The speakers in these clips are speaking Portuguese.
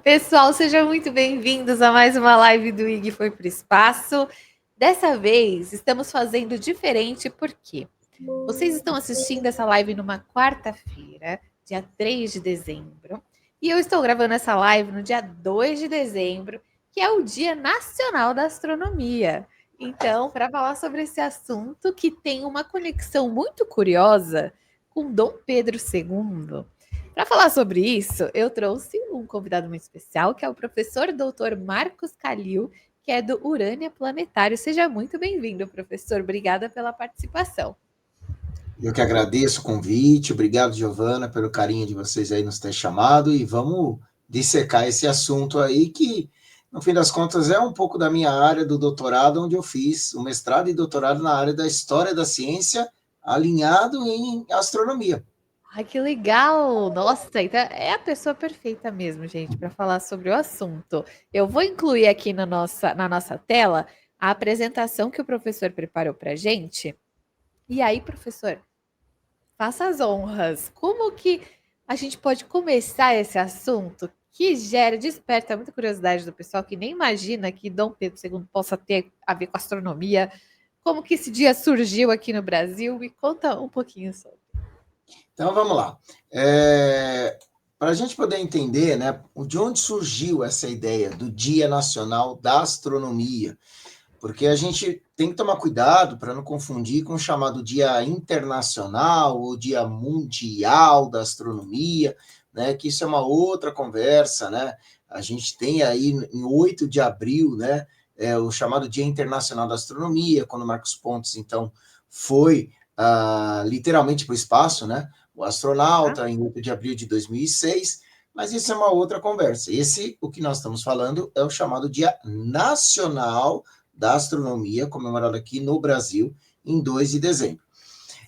Pessoal, sejam muito bem-vindos a mais uma live do IG Foi Pro Espaço. Dessa vez, estamos fazendo diferente porque vocês estão assistindo essa live numa quarta-feira, dia 3 de dezembro, e eu estou gravando essa live no dia 2 de dezembro, que é o Dia Nacional da Astronomia. Então, para falar sobre esse assunto que tem uma conexão muito curiosa com Dom Pedro II, para falar sobre isso, eu trouxe um convidado muito especial, que é o professor doutor Marcos Calil, que é do Urânia Planetário. Seja muito bem-vindo, professor. Obrigada pela participação. Eu que agradeço o convite. Obrigado, Giovana, pelo carinho de vocês aí nos ter chamado, e vamos dissecar esse assunto aí que, no fim das contas, é um pouco da minha área do doutorado, onde eu fiz o mestrado e doutorado na área da história da ciência, alinhado em astronomia. Ai, que legal! Nossa, então é a pessoa perfeita mesmo, gente, para falar sobre o assunto. Eu vou incluir aqui na nossa tela a apresentação que o professor preparou para a gente. E aí, professor, faça as honras. Como que a gente pode começar esse assunto que desperta muita curiosidade do pessoal que nem imagina que Dom Pedro II possa ter a ver com astronomia? Como que esse dia surgiu aqui no Brasil? Me conta um pouquinho sobre. Então, vamos lá. Para a gente poder entender, né, de onde surgiu essa ideia do Dia Nacional da Astronomia, porque a gente tem que tomar cuidado para não confundir com o chamado Dia Internacional ou Dia Mundial da Astronomia, né, que isso é uma outra conversa, né? A gente tem aí em 8 de abril, né, o chamado Dia Internacional da Astronomia, quando Marcos Pontes, então, foi literalmente para o espaço, né? O astronauta, em 8 de abril de 2006, mas isso é uma outra conversa. O que nós estamos falando, é o chamado Dia Nacional da Astronomia, comemorado aqui no Brasil, em 2 de dezembro.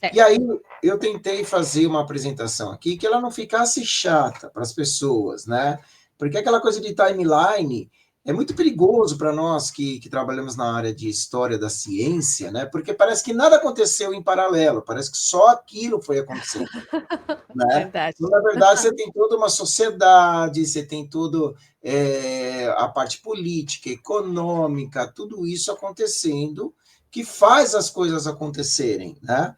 Certo. E aí, eu tentei fazer uma apresentação aqui que ela não ficasse chata para as pessoas, né? Porque aquela coisa de timeline é muito perigoso para nós que trabalhamos na área de história da ciência, né? Porque parece que nada aconteceu em paralelo, parece que só aquilo foi acontecendo, né? Verdade. Então, na verdade, você tem toda uma sociedade, você tem toda a parte política, econômica, tudo isso acontecendo, que faz as coisas acontecerem, né?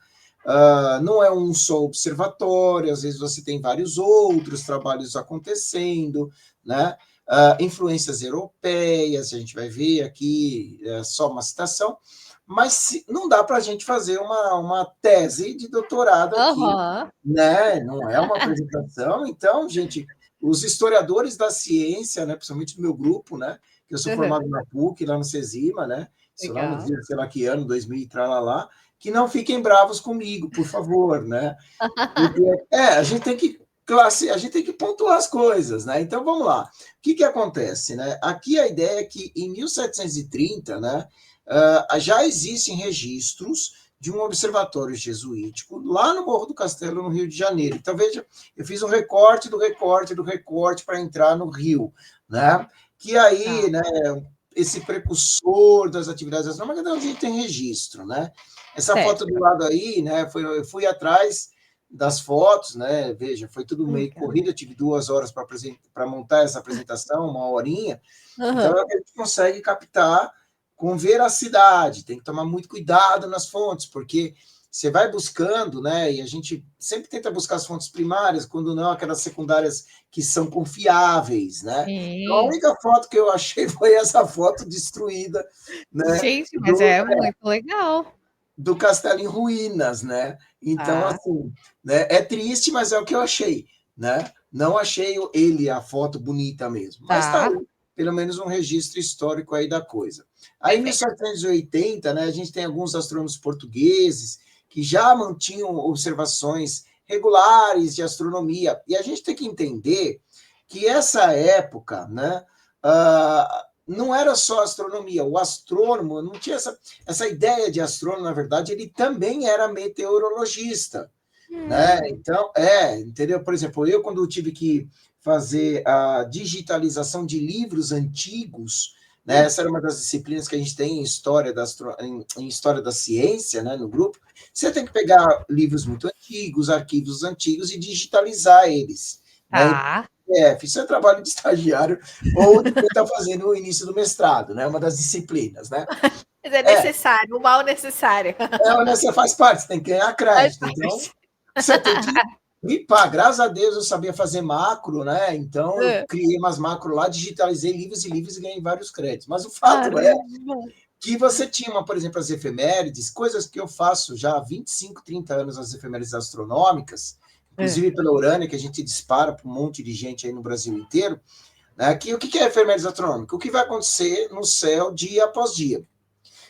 Não é um só observatório, às vezes você tem vários outros trabalhos acontecendo, né? Influências europeias, a gente vai ver aqui só uma citação, mas não dá para a gente fazer uma tese de doutorado aqui, né? Não é uma apresentação. Então, gente, os historiadores da ciência, né, principalmente do meu grupo, né, que eu sou formado na PUC, lá no CESIMA, né, isso lá no dia, sei lá que ano, 2000 e tralalá, que não fiquem bravos comigo, por favor, né? Porque, a gente tem que a gente tem que pontuar as coisas, né? Então, vamos lá. O que acontece, né? Aqui a ideia é que, em 1730, né, já existem registros de um observatório jesuítico lá no Morro do Castelo, no Rio de Janeiro. Então, veja, eu fiz um recorte do recorte do recorte para entrar no Rio, né? Que aí, né, esse precursor das atividades astronômicas, a gente tem registro, né? Essa foto do lado aí, né, eu fui atrás das fotos, né? Veja, foi tudo meio corrido, eu tive 2 horas para montar essa apresentação, 1 horinha. Então, a gente consegue captar com veracidade, tem que tomar muito cuidado nas fontes, porque você vai buscando, né? E a gente sempre tenta buscar as fontes primárias, quando não aquelas secundárias que são confiáveis, né? Então, a única foto que eu achei foi essa foto destruída, né? Gente, mas é muito legal. Do castelo em ruínas, né? Então, assim, né, é triste, mas é o que eu achei, né? Não achei a foto bonita mesmo, mas está aí, pelo menos um registro histórico aí da coisa. Aí, em 1780, né, a gente tem alguns astrônomos portugueses que já mantinham observações regulares de astronomia, e a gente tem que entender que essa época, né, não era só astronomia, o astrônomo não tinha essa ideia de astrônomo, na verdade, ele também era meteorologista, né? Então, entendeu? Por exemplo, quando eu tive que fazer a digitalização de livros antigos, né? Essa era uma das disciplinas que a gente tem em história da ciência, né, no grupo. Você tem que pegar livros muito antigos, arquivos antigos e digitalizar eles, né? Tá. Isso é trabalho de estagiário ou de quem está fazendo o início do mestrado, né? Uma das disciplinas, né? Mas é necessário, o mal necessário. Você faz parte, você tem que ganhar Faz crédito. Então, parte. você tem que gripar. Graças a Deus eu sabia fazer macro, né? Então eu Hã. criei umas macro lá, digitalizei livros e livros e ganhei vários créditos. Mas o fato é Caramba! que você tinha, por exemplo, as efemérides, coisas que eu faço já há 25, 30 anos, as efemérides astronômicas, inclusive pela Urânia, que a gente dispara para um monte de gente aí no Brasil inteiro, né? Que, o que é efemérides astronômicas? O que vai acontecer no céu dia após dia.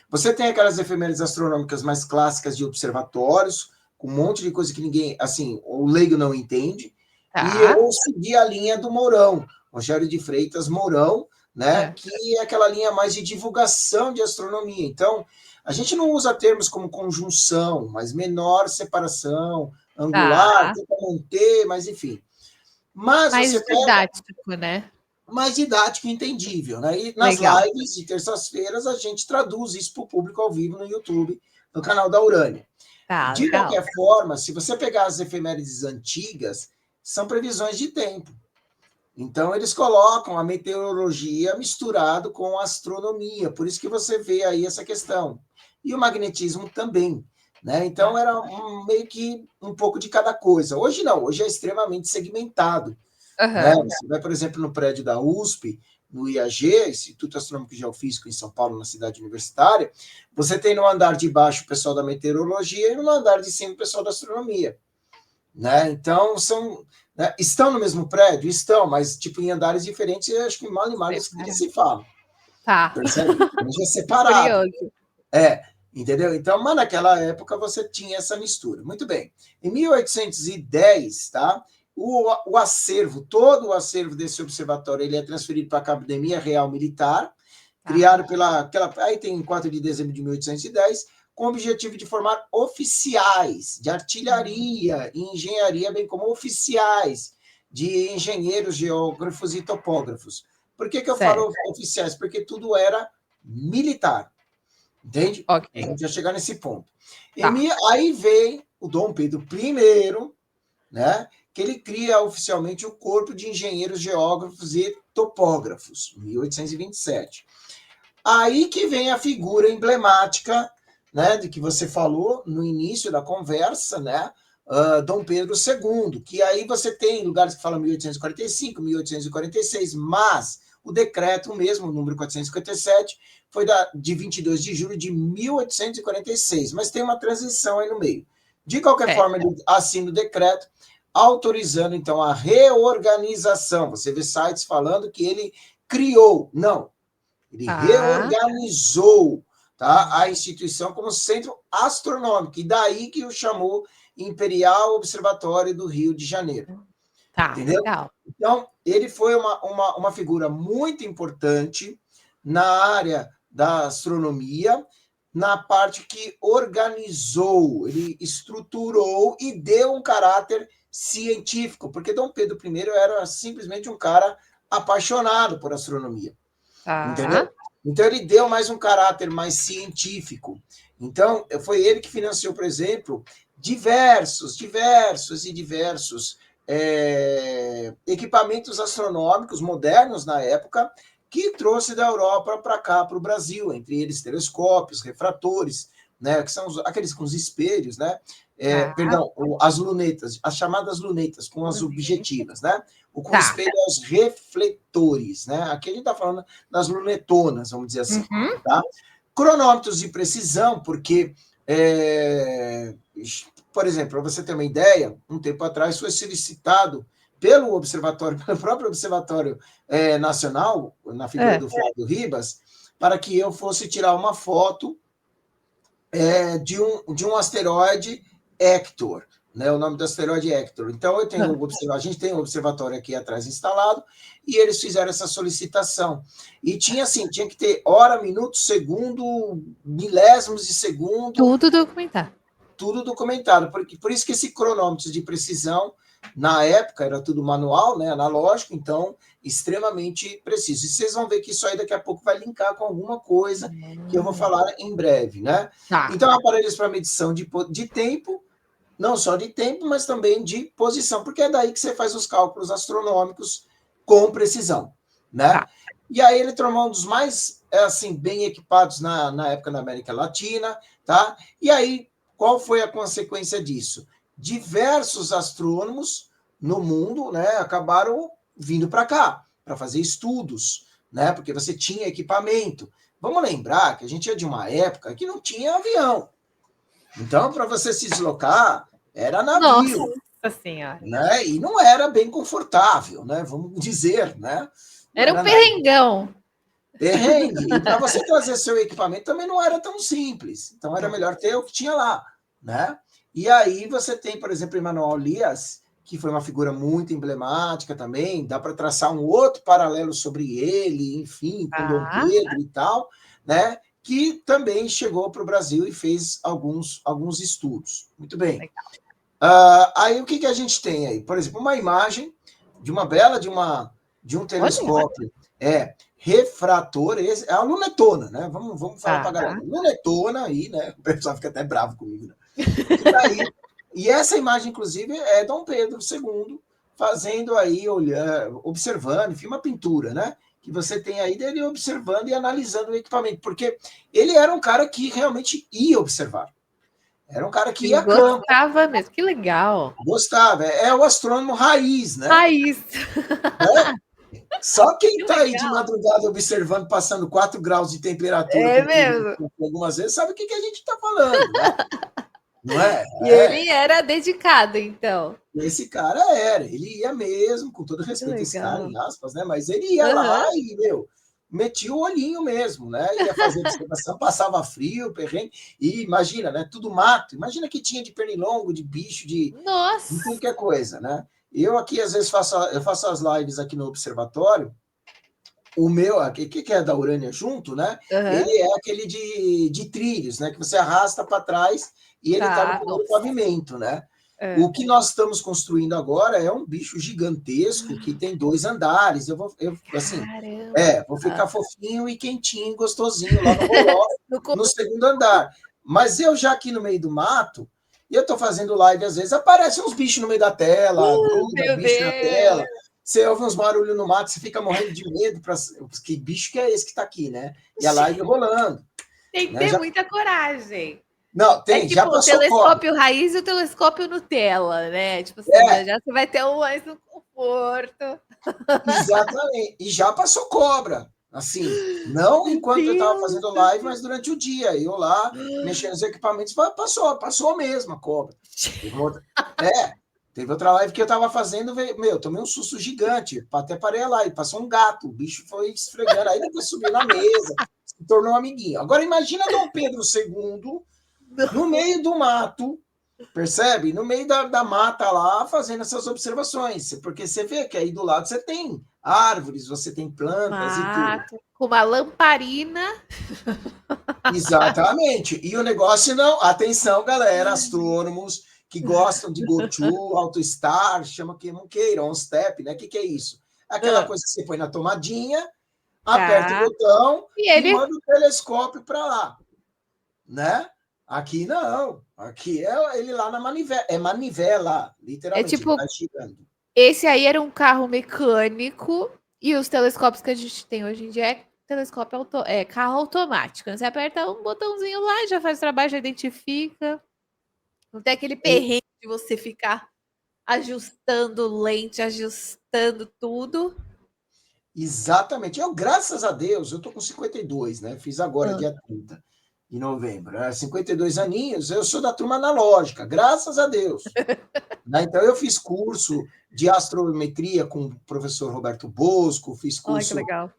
Você tem aquelas efemérides astronômicas mais clássicas de observatórios, com um monte de coisa que ninguém, assim, o leigo não entende, e Tá. eu segui a linha do Mourão, Rogério de Freitas Mourão, né, que é aquela linha mais de divulgação de astronomia. Então, a gente não usa termos como conjunção, mas menor separação, angular, Tá. tenta manter, mas enfim. Mas Mais você pega didático, né? mais didático e entendível, né? E nas Legal. lives de terças-feiras a gente traduz isso para o público ao vivo no YouTube, no canal da Urânia. Tá, De legal. qualquer forma, se você pegar as efemérides antigas, são previsões de tempo. Então, eles colocam a meteorologia misturado com a astronomia, por isso que você vê aí essa questão. E o magnetismo também. Né? Então, era meio que um pouco de cada coisa. Hoje não, hoje é extremamente segmentado. Né? Você vai, por exemplo, no prédio da USP, no IAG, Instituto Astronômico e Geofísico, em São Paulo, na cidade universitária, você tem no andar de baixo o pessoal da meteorologia e no andar de cima o pessoal da astronomia. Né? Então, né? Estão no mesmo prédio? Estão, mas tipo em andares diferentes, eu acho que mal e mal eles se falam. Tá. Percebe? Hoje é separado. Curioso. Entendeu? Então, mas naquela época você tinha essa mistura. Muito bem. Em 1810, tá? O acervo, todo o acervo desse observatório, ele é transferido para a Academia Real Militar, criado aí tem 4 de dezembro de 1810, com o objetivo de formar oficiais de artilharia e engenharia, bem como oficiais de engenheiros, geógrafos e topógrafos. Por que eu falo oficiais? Porque tudo era militar. Entende? Okay. A gente vai chegar nesse ponto. Tá. Aí vem o Dom Pedro I, né, que ele cria oficialmente o Corpo de Engenheiros Geógrafos e Topógrafos, 1827. Aí que vem a figura emblemática, né, de que você falou no início da conversa, né, Dom Pedro II, que aí você tem lugares que falam 1845, 1846, mas o decreto mesmo, o número 457, foi de 22 de julho de 1846, mas tem uma transição aí no meio. De qualquer forma, ele assina o decreto, autorizando, então, a reorganização. Você vê sites falando que ele criou. Não. Ele reorganizou, tá, a instituição como centro astronômico, e daí que o chamou Imperial Observatório do Rio de Janeiro. Tá, entendeu? Legal. Então, ele foi uma figura muito importante na área da astronomia, na parte que organizou, ele estruturou e deu um caráter científico, porque Dom Pedro I era simplesmente um cara apaixonado por astronomia. Entendeu? Então, ele deu mais um caráter mais científico. Então, foi ele que financiou, por exemplo, diversos equipamentos astronômicos modernos na época, que trouxe da Europa para cá, para o Brasil, entre eles telescópios, refratores, né, que são aqueles com os espelhos, né? Perdão, as lunetas, as chamadas lunetas, com as objetivas, né? O com espelho é os refletores, né? Aqui a gente está falando das lunetonas, vamos dizer assim. Tá? Cronômetros de precisão, porque, por exemplo, para você ter uma ideia, um tempo atrás foi solicitado pelo observatório, pelo próprio Observatório Nacional, na figura do Flávio Ribas, para que eu fosse tirar uma foto de um asteroide Hector, né? O nome do asteroide é Hector. Então, a gente tem um observatório aqui atrás instalado, e eles fizeram essa solicitação. E tinha que ter hora, minuto, segundo, milésimos de segundo. Tudo documentado. Tudo documentado. Por isso que esse cronômetro de precisão Na época era tudo manual, né, analógico, então extremamente preciso. E vocês vão ver que isso aí daqui a pouco vai linkar com alguma coisa que eu vou falar em breve, né? Tá. Então, aparelhos para medição de tempo, não só de tempo, mas também de posição, porque é daí que você faz os cálculos astronômicos com precisão, né? Tá. E aí ele tornou um dos mais, assim, bem equipados na época na América Latina, tá? E aí, qual foi a consequência disso? Diversos astrônomos no mundo, né, acabaram vindo para cá, para fazer estudos, né? Porque você tinha equipamento. Vamos lembrar que a gente é de uma época que não tinha avião. Então, para você se deslocar, era navio. Nossa Senhora. Né? E não era bem confortável, né? Vamos dizer, né? Não Era um era nada perrengão. perrengue. E para você trazer seu equipamento também não era tão simples. Então era melhor ter o que tinha lá, né? E aí você tem, por exemplo, Emanuel Lias, que foi uma figura muito emblemática também, dá para traçar um outro paralelo sobre ele, enfim, com Dom Pedro e tal, né? Que também chegou para o Brasil e fez alguns estudos. Muito bem. Aí o que a gente tem aí? Por exemplo, uma imagem de uma bela de um telescópio refrator, é a lunetona, né? Vamos falar para a galera. Lunetona aí, né? O pessoal fica até bravo comigo, né? E essa imagem, inclusive, é Dom Pedro II fazendo aí, olhando, observando, enfim, uma pintura, né? Que você tem aí dele observando e analisando o equipamento, porque ele era um cara que realmente ia observar. Era um cara que ia a campo. Gostava mesmo, que legal. Gostava, é o astrônomo raiz, né? Raiz. Né? Só quem está aí de madrugada observando, passando 4 graus de temperatura, é mesmo. algumas vezes, sabe o que a gente está falando, né? Não é? E ele era dedicado, então. Esse cara ele ia mesmo, com todo respeito a esse cara, em aspas, né? Mas ele ia lá e, metia o olhinho mesmo, né? Ia fazer observação, passava frio, perrengue, e imagina, né? Tudo mato. Imagina que tinha de pernilongo, de bicho, de qualquer coisa, né? Eu aqui, às vezes, faço as lives aqui no observatório. O meu, que é da Urânia junto, né? Ele é aquele de trilhos, né? Que você arrasta para trás e ele está no primeiro pavimento, né? O que nós estamos construindo agora é um bicho gigantesco que tem 2 andares. Eu vou ficar fofinho e quentinho, gostosinho lá no roló, no segundo andar. Mas eu já aqui no meio do mato, e eu estou fazendo live, às vezes aparecem uns bichos no meio da tela, gruda bicho na tela. Você ouve uns barulhos no mato, você fica morrendo de medo. Que bicho que é esse que está aqui, né? E a live rolando. Tem que ter muita coragem. Não, tem, já passou o telescópio raiz e o telescópio Nutella, né? Tipo assim, já você vai ter mais um conforto. Exatamente. E já passou cobra. Assim, não enquanto eu estava fazendo live, mas durante o dia. Eu lá, mexendo nos equipamentos, passou mesmo a cobra. Teve outra live que eu estava fazendo, tomei um susto gigante. Até parei a live, passou um gato, o bicho foi esfregando, aí depois subiu na mesa, se tornou um amiguinho. Agora imagina Dom Pedro II no meio do mato, percebe? No meio da mata lá, fazendo essas observações. Porque você vê que aí do lado você tem árvores, você tem plantas e tudo. Com uma lamparina. Exatamente. E o negócio não... Atenção, galera, astrônomos que gostam de GoTo, AutoStar, chama que não queiram, OnStep, né? O que é isso? Aquela coisa que você põe na tomadinha, aperta o botão e manda o telescópio para lá, né? Aqui não. Aqui é ele lá na manivela. É manivela, literalmente. É tipo, tá girando. Esse aí era um carro mecânico e os telescópios que a gente tem hoje em dia é telescópio carro automático. Você aperta um botãozinho lá e já faz o trabalho, já identifica. Não tem aquele perrengue de você ficar ajustando lente, ajustando tudo. Exatamente. Eu, graças a Deus, eu tô com 52, né? Fiz agora, dia 30 de novembro. 52 aninhos, eu sou da turma analógica, graças a Deus. Né? Então, eu fiz curso de astrometria com o professor Roberto Bosco, fiz curso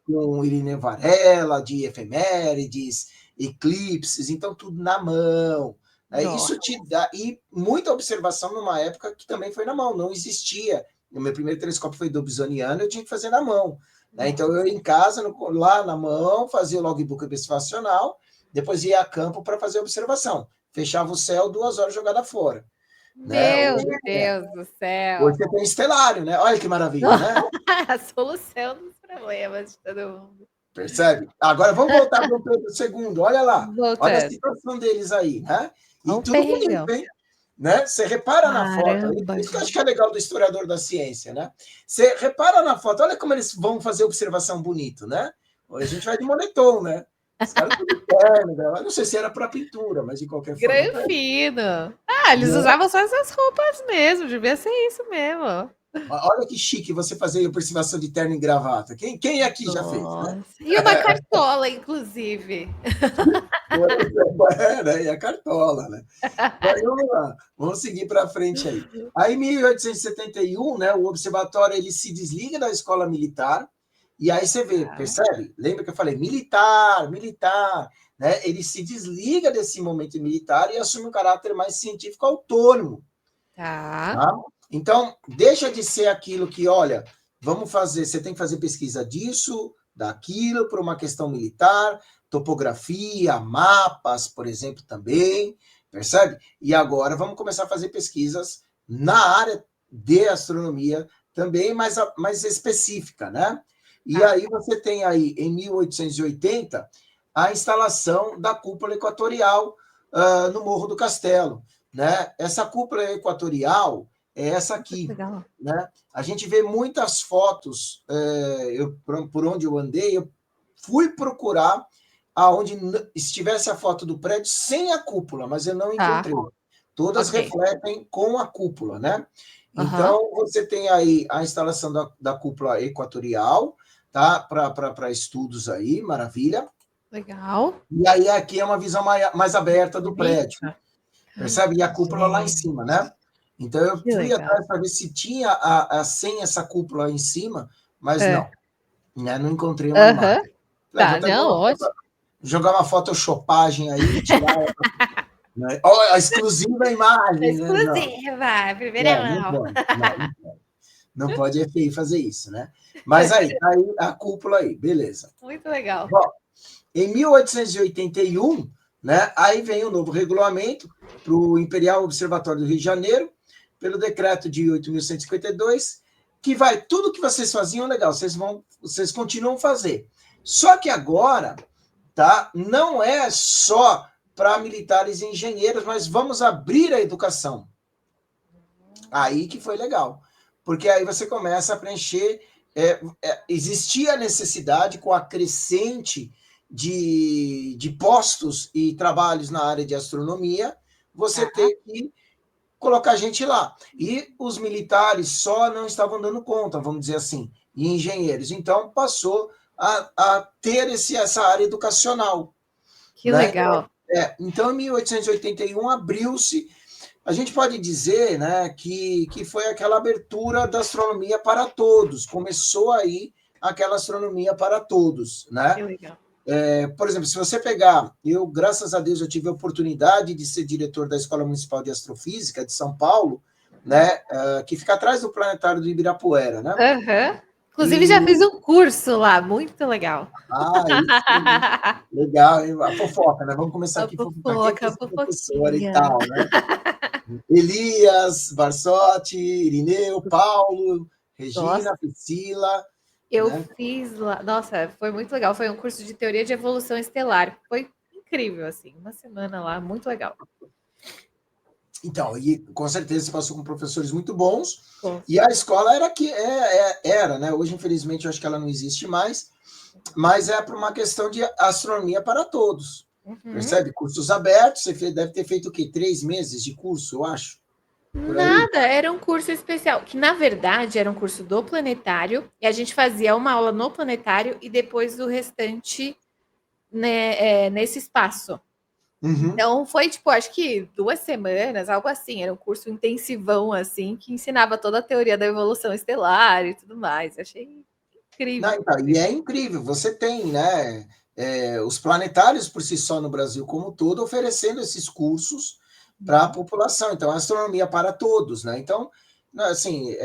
com Irineu Varela, de efemérides, eclipses, então tudo na mão. Né? Isso te dá... E muita observação numa época que também foi na mão, não existia. O meu primeiro telescópio foi dobsoniano, eu tinha que fazer na mão. Né? Então, eu em casa, lá na mão, fazia o logbook observacional, depois ia a campo para fazer observação. Fechava o céu, 2 horas jogada fora. né? Meu Deus do Hoje céu. você tem estelário, né? Olha que maravilha, né? A solução dos problemas de todo mundo. Percebe? Agora vamos voltar para o Pedro II. Olha lá, olha a Voltando. situação deles aí, né? E Olha o tudo bonito, perrengão. hein? Né? Você repara na foto aí, Caramba, isso que eu acho que gente. é legal do historiador da ciência, né? Você repara na foto, olha como eles vão fazer observação bonito, né? Hoje a gente vai de moletom, né? Os caras tudo terno, né? Eu não sei se era para pintura, mas de qualquer forma, tá aí, Granfino. Ah, eles né? usavam só essas roupas mesmo, devia ser isso mesmo. Olha que chique você fazer observação de terno e gravata. Quem aqui já fez, né? Nossa. E uma cartola, inclusive. É, né? E a cartola, né? Mas vamos lá, vamos seguir para frente aí. Aí, em 1871, né, o observatório ele se desliga da escola militar, e aí você vê, Tá, percebe? Lembra que eu falei militar, militar, né? Ele se desliga desse momento militar e assume um caráter mais científico autônomo, tá. tá? Então, deixa de ser aquilo que, olha, vamos fazer, você tem que fazer pesquisa disso, daquilo, por uma questão militar, topografia, mapas, por exemplo, também, percebe? E agora vamos começar a fazer pesquisas na área de astronomia também, mais específica, né? E Tá. aí você tem aí, em 1880, a instalação da cúpula equatorial no Morro do Castelo, né? Essa cúpula equatorial é essa Que aqui, legal. né? A gente vê muitas fotos, por onde eu andei, eu fui procurar aonde estivesse a foto do prédio sem a cúpula, mas eu não Tá, encontrei. Todas ok. refletem com a cúpula, né? Aham. Então, você tem aí a instalação da cúpula equatorial, tá? Para estudos aí, maravilha. Legal. E aí aqui é uma visão mais aberta do prédio, Bonita. percebe? E a cúpula lá em Gente, cima, né? Então eu que fui legal. atrás para ver se tinha sem essa cúpula em cima, mas É. não, né? Não encontrei uma imagem. Aham. Vou Tá, até não, ótimo. jogar uma photoshopagem aí e tirar, né? Oh, a exclusiva imagem, né? Não, Exclusiva, primeira não mão. pode, não pode é feio fazer isso, né? Mas aí, tá aí a cúpula aí, beleza. Muito legal. Bom, em 1881, né, aí vem o novo regulamento para o Imperial Observatório do Rio de Janeiro, pelo decreto de 8.152, que vai tudo que vocês faziam legal, vocês continuam a fazer. Só que agora, tá, não é só para militares e engenheiros, mas vamos abrir a educação. Aí que foi legal, porque aí você começa a preencher. Existia a necessidade, com a crescente de postos e trabalhos na área de astronomia, você Tá. ter que colocar gente lá. E os militares só não estavam dando conta, vamos dizer assim, e engenheiros. Então, passou a ter essa área educacional. Que Né? legal. Então, em 1881, abriu-se. A gente pode dizer, né, que foi aquela abertura da astronomia para todos. Começou aí aquela astronomia para todos, Que né? legal. Por exemplo, se você pegar, graças a Deus, eu tive a oportunidade de ser diretor da Escola Municipal de Astrofísica de São Paulo, né, que fica atrás do planetário do Ibirapuera, né? Aham. Inclusive, já E, fiz um curso lá, muito legal. isso, legal, hein? A fofoca, né? Vamos começar A aqui a fofocar. Quem fofoca, foi a esse professor e fofoquinha. tal, né? Elias, Barsotti, Irineu, Paulo, Nossa, Regina, Priscila, eu né? fiz lá. Nossa, foi muito legal. Foi um curso de teoria de evolução estelar. Foi incrível, assim. Uma semana lá, muito legal. Então, e com certeza você passou com professores muito bons, Com e a certeza. escola era, né? Hoje, infelizmente, eu acho que ela não existe mais, mas é para uma questão de astronomia para todos. Uhum. Percebe? Cursos abertos, você deve ter feito o quê? 3 meses de curso, eu acho, por aí. Nada, era um curso especial, que na verdade era um curso do planetário, e a gente fazia uma aula no planetário e depois o restante, né, nesse espaço. Uhum. Então foi tipo, acho que 2 semanas, algo assim. Era um curso intensivão, assim, que ensinava toda a teoria da evolução estelar e tudo mais. Achei Não, incrível. então, e é incrível, você tem, né, os planetários por si só no Brasil como um todo oferecendo esses cursos para a população. Então, a astronomia para todos, né? Então, né, assim,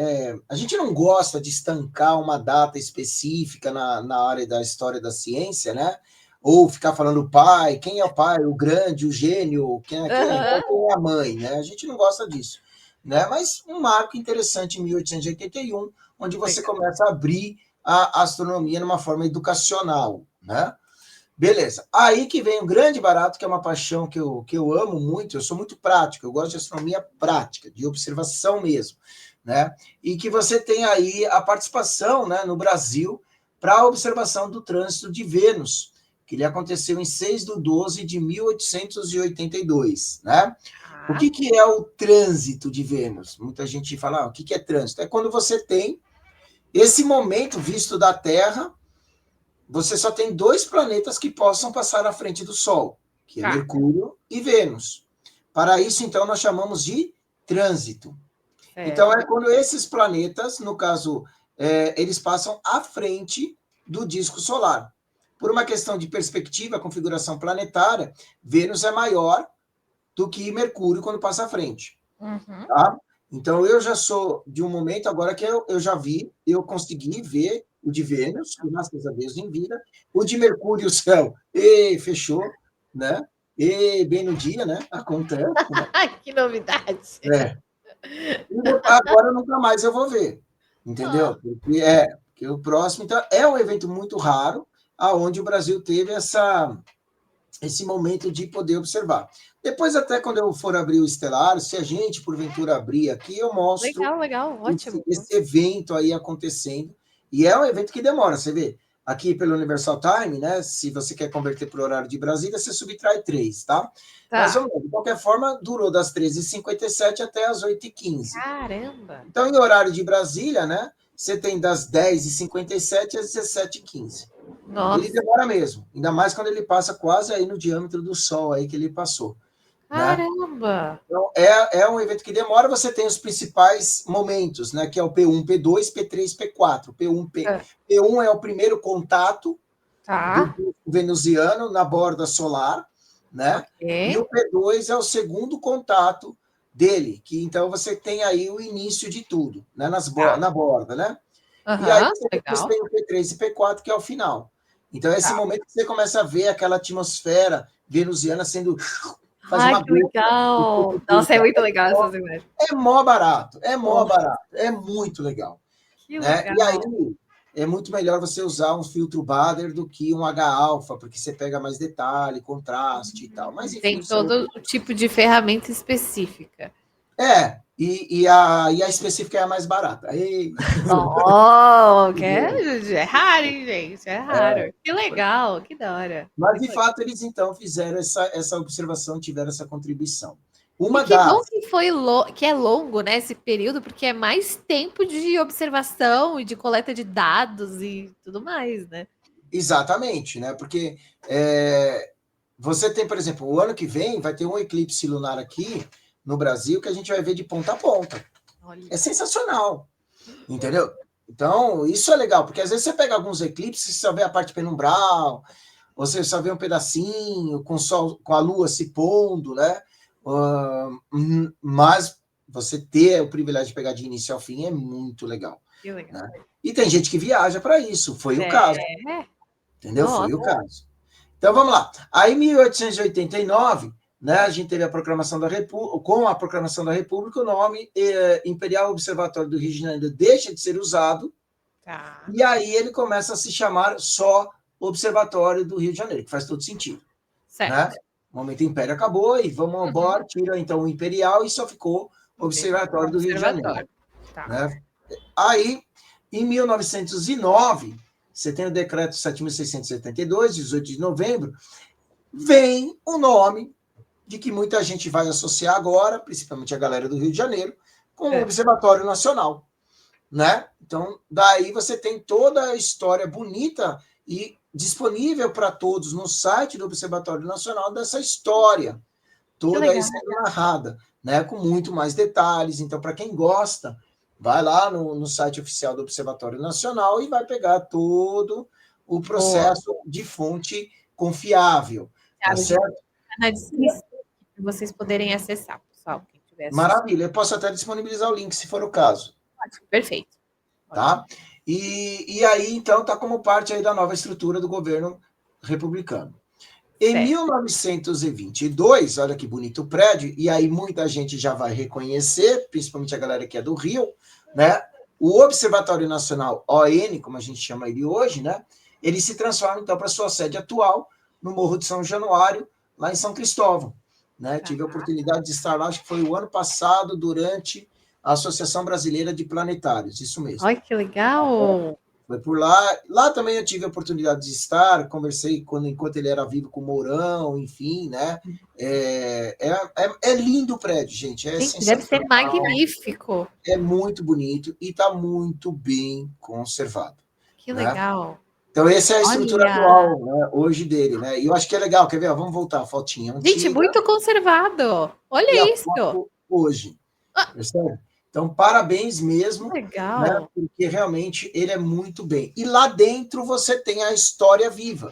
a gente não gosta de estancar uma data específica na área da história da ciência, né? Ou ficar falando o pai, quem é o pai, o grande, o gênio, quem é Aham. a mãe, né? A gente não gosta disso. né? Mas um marco interessante em 1881, onde você Legal. começa a abrir a astronomia numa forma educacional, né? Beleza. Aí que vem um grande barato, que é uma paixão que eu amo muito, eu sou muito prático, eu gosto de astronomia prática, de observação mesmo, né? E que você tem aí a participação, né, no Brasil para a observação do trânsito de Vênus, que ele aconteceu em 6/12 de 1882, né? O Tá. que é o trânsito de Vênus? Muita gente fala, o que é trânsito? É quando você tem esse momento visto da Terra, você só tem dois planetas que possam passar à frente do Sol, que é Tá. Mercúrio e Vênus. Para isso, então, nós chamamos de trânsito. Então, Certo. é quando esses planetas, no caso, eles passam à frente do disco solar. Por uma questão de perspectiva, configuração planetária, Vênus é maior do que Mercúrio quando passa à frente. Uhum. Tá? Então, eu já sou de um momento agora que eu já vi, eu consegui ver o de Vênus, graças a Deus em vida, o de Mercúrio, o céu, e fechou, né? E bem no dia, né? Acontece, né? Que novidade. É. E agora nunca mais eu vou ver, Ah, entendeu? Porque o próximo, então, é um evento muito raro, aonde o Brasil teve esse momento de poder observar. Depois, até quando eu for abrir o Estelar, se a gente, porventura, abrir aqui, eu mostro legal, legal, ótimo. esse evento aí acontecendo. E é um evento que demora, você vê. Aqui pelo Universal Time, né? Se você quer converter para o horário de Brasília, você subtrai 3, tá? Mas Tá. vamos lá, de qualquer forma, durou das 13h57 até as 8h15. Caramba. Então, em horário de Brasília, né? Você tem das 10h57 às 17h15. Ele Nossa, demora mesmo, ainda mais quando ele passa quase aí no diâmetro do Sol aí que ele passou, né? caramba. Então, é um evento que demora, você tem os principais momentos, né? Que é o P1, P2, P3, P4. P1 é o primeiro contato do Tá. disco venusiano na borda solar, né? E o Ok. P2 é o segundo contato dele, que então você tem aí o início de tudo, né? Tá. Na borda, né? E aí Aham, você depois legal. tem o P3 e P4, que é o final. Então, é esse Tá. momento que você começa a ver aquela atmosfera venusiana sendo. Faz Ai, uma que gota. legal. Nossa, é muito legal essas imagens. Mó barato, mó Nossa, barato, é muito legal. que Né? E aí legal. é muito melhor você usar um filtro Bader do que um H-alfa, porque você pega mais detalhe, contraste e tal. Mas enfim, Tem isso é outro. todo o tipo de ferramenta específica. E a específica é a mais barata. Ei. Oh, é raro, hein, gente? É raro. Que legal, que da hora. Mas, de Muito legal. fato, eles então fizeram essa observação, tiveram essa contribuição. E Uma que bom das. que que é longo, né, esse período, porque é mais tempo de observação e de coleta de dados e tudo mais, né? Exatamente, né? Porque você tem, por exemplo, o ano que vem vai ter um eclipse lunar aqui no Brasil que a gente vai ver de ponta a ponta. Olha. É sensacional, entendeu? Então, isso é legal, porque às vezes você pega alguns eclipses, você só vê a parte penumbral, você só vê um pedacinho com o sol, com a lua se pondo, né? Mas você ter o privilégio de pegar de início ao fim é muito legal, Que legal. né? E tem gente que viaja para isso, foi o caso, É, entendeu? Foi o nossa. caso. Então vamos lá. Aí, em 1889, né, a gente teve a proclamação da República, com a proclamação da República, o nome Imperial Observatório do Rio de Janeiro deixa de ser usado, Tá. e aí ele começa a se chamar só Observatório do Rio de Janeiro, que faz todo sentido, né? Certo. O momento Império acabou e vamos Uhum. embora, tira então o Imperial e só ficou Observatório do Rio de Janeiro, Observatório. Tá. né? Aí, em 1909, você tem o decreto 7.672, 18 de novembro, vem o nome de que muita gente vai associar agora, principalmente a galera do Rio de Janeiro, com o É. Observatório Nacional, né? Então, daí você tem toda a história bonita e disponível para todos no site do Observatório Nacional dessa história, Que toda aí legal. sendo narrada, né? Com muito mais detalhes. Então, para quem gosta, vai lá no site oficial do Observatório Nacional e vai pegar todo o Boa. processo de fonte confiável, tá Thiago, a gente certo? vai deixar na descrição para vocês poderem acessar, pessoal, quem estiver assistindo. Maravilha. Eu posso até disponibilizar o link, se for o caso, Ótimo, perfeito. Ótimo. tá? E aí, então, está como parte aí da nova estrutura do governo republicano. Em Certo. 1922, olha que bonito o prédio, e aí muita gente já vai reconhecer, principalmente a galera que é do Rio, né? O Observatório Nacional, ON, como a gente chama ele hoje, né? Ele se transforma, então, para sua sede atual, no Morro de São Januário, lá em São Cristóvão. Né? Tá. Tive a oportunidade de estar lá, acho que foi o ano passado, durante a Associação Brasileira de Planetários, isso mesmo. Olha que legal! Foi por lá. Lá também eu tive a oportunidade de estar, conversei enquanto ele era vivo com o Mourão, enfim, né? É lindo o prédio, gente, é Gente, deve ser sensacional, magnífico. é muito bonito e está muito bem conservado, Que né? legal. Então, essa é a estrutura Olha, atual, né, hoje dele, né? E eu acho que é legal, quer ver? Vamos voltar, a fotinha gente, antiga muito conservado. e a Olha isso. foto hoje. Ah, Percebe? Então, parabéns que mesmo, né? legal. Porque realmente ele é muito bem. E lá dentro você tem a história viva,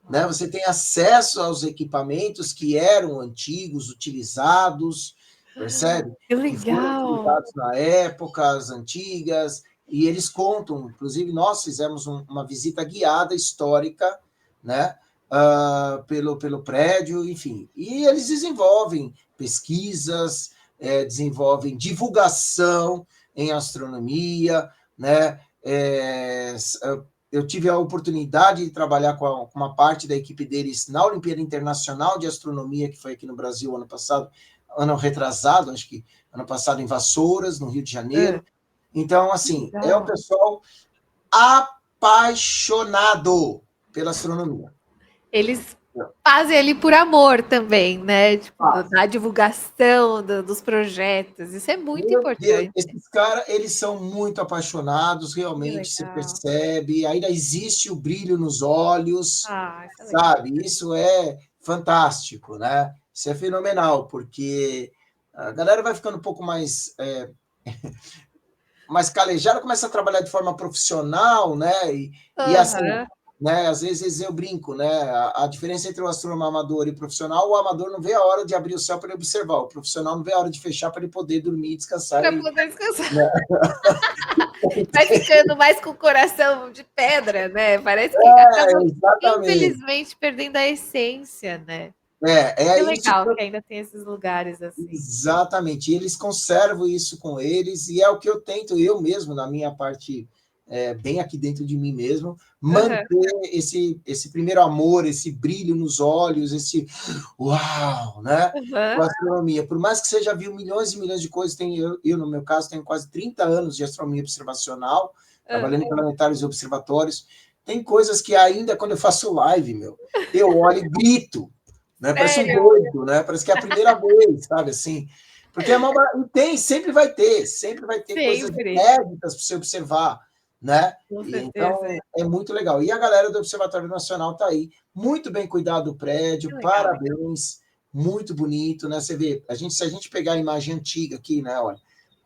né? Você tem acesso aos equipamentos que eram antigos, utilizados, percebe? Que Que foram legal. utilizados na época, as antigas, e eles contam, inclusive nós fizemos uma visita guiada histórica, né? Pelo prédio, enfim. E eles desenvolvem pesquisas, desenvolvem divulgação em astronomia, né? Eu tive a oportunidade de trabalhar com uma parte da equipe deles na Olimpíada Internacional de Astronomia, que foi aqui no Brasil ano passado, ano retrasado, acho que ano passado em Vassouras, no Rio de Janeiro. Então, assim, é o Legal. pessoal apaixonado pela astronomia. Eles fazem ali por amor também, né? Tipo, Ah, da divulgação dos projetos. Isso é muito meu Deus, importante. esses caras, eles são muito apaixonados, Que realmente, se legal. percebe, ainda existe o brilho nos olhos, Ah, isso é legal. sabe? Isso é fantástico, né? Isso é fenomenal, porque a galera vai ficando um pouco mais calejada, começa a trabalhar de forma profissional, né? E assim, Aham. né? Às vezes eu brinco, né? A diferença entre o astrônomo amador e profissional, o amador não vê a hora de abrir o céu para ele observar, o profissional não vê a hora de fechar para ele poder dormir, descansar Para e, poder descansar. né? Vai ficando mais com o coração de pedra, né? Parece que acaba, Exatamente. infelizmente, perdendo a essência, né? É Que isso que legal que ainda tem esses lugares assim. exatamente. E eles conservam isso com eles, e é o que eu tento, eu mesmo, na minha parte, bem aqui dentro de mim mesmo, Aham, manter esse primeiro amor, esse brilho nos olhos, esse uau, né? Com aham, a astronomia. Por mais que você já viu milhões e milhões de coisas, eu, no meu caso, tenho quase 30 anos de astronomia observacional, hã. trabalhando em planetários e observatórios. Tem coisas que ainda, quando eu faço live, eu olho e grito, né? Parece um Sério? doido, né? Parece que é a primeira vez, sabe assim? Porque é e tem, sempre vai ter coisas Sempre. inéditas para você observar, né? Com E certeza. então é muito legal. E a galera do Observatório Nacional está aí, muito bem cuidado o prédio, Que legal. parabéns, muito bonito, né? Você vê, se a gente pegar a imagem antiga aqui, né? Olha,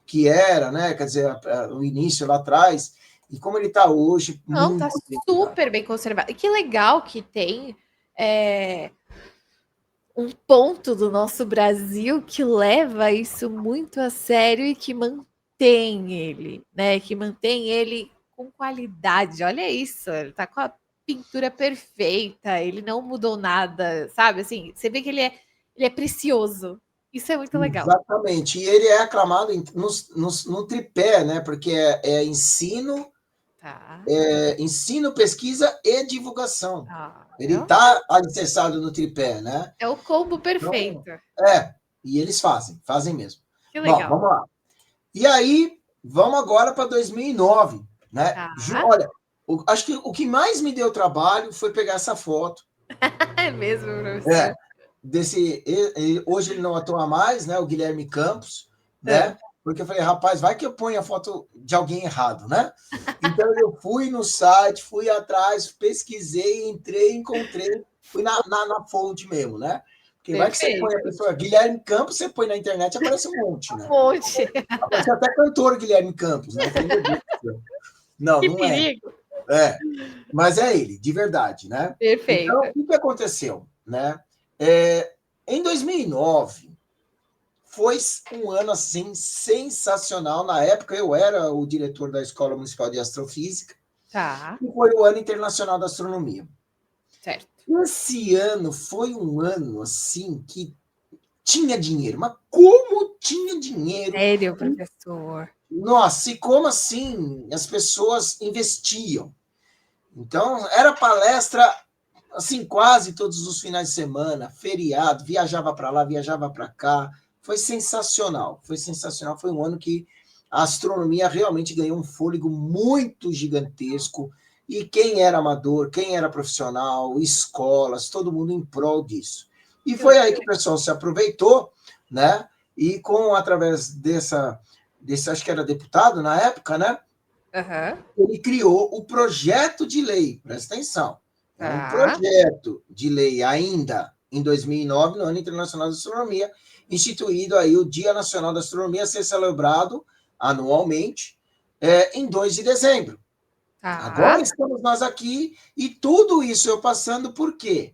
que era, né? Quer dizer, o início lá atrás, e como ele está hoje, Não, tá muito bem cuidado. super bem conservado. E que legal que tem, eh, um ponto do nosso Brasil que leva isso muito a sério e que mantém ele, né, que mantém ele com qualidade. Olha isso, ele tá com a pintura perfeita, ele não mudou nada, sabe, assim, você vê que ele é precioso. Isso é muito legal. Exatamente. E ele é aclamado no tripé, né? Porque ensino, Tá. ensino, pesquisa e divulgação. Ah, Ele viu? está alicerçado no tripé, né? É o combo Então, perfeito. e eles fazem mesmo. Que Bom, legal. vamos lá. E aí, vamos agora para 2009, né? Tá. Olha, acho que o que mais me deu trabalho foi pegar essa foto. É mesmo, É, professor? hoje ele não atua mais, né? O Guilherme Campos, Hã. né? Porque eu falei, rapaz, vai que eu ponho a foto de alguém errado, né? Então eu fui no site, fui atrás, pesquisei, entrei, encontrei, fui na fonte mesmo, né? Porque vai que você põe a Perfeito. pessoa Guilherme Campos, você põe na internet, aparece um monte, Um né? monte. Aparece até cantor Guilherme Campos, né? Eu falei, meu Deus do céu. Não, Que não é. perigo. É, mas é ele, de verdade, né? Então, Perfeito. o que aconteceu, né? É, em 2009, foi um ano assim sensacional. Na época, eu era o diretor da Escola Municipal de Astrofísica Tá, e foi o Ano Internacional da Astronomia. certo. Esse ano foi um ano assim que tinha dinheiro, mas como tinha dinheiro? Sério, professor? Nossa, e como assim as pessoas investiam? Então, era palestra assim quase todos os finais de semana, feriado, viajava para lá, viajava para cá. Foi sensacional, foi sensacional. Foi um ano que a astronomia realmente ganhou um fôlego muito gigantesco. E quem era amador, quem era profissional, escolas, todo mundo em prol disso. E foi aí que o pessoal se aproveitou, né? E através desse, acho que era deputado na época, né? Aham. Ele criou o projeto de lei, presta atenção, é um Tá. projeto de lei ainda em 2009, no Ano Internacional da Astronomia, instituído aí o Dia Nacional da Astronomia a ser celebrado anualmente em 2 de dezembro. Agora Tá. estamos nós aqui e tudo isso eu passando por quê?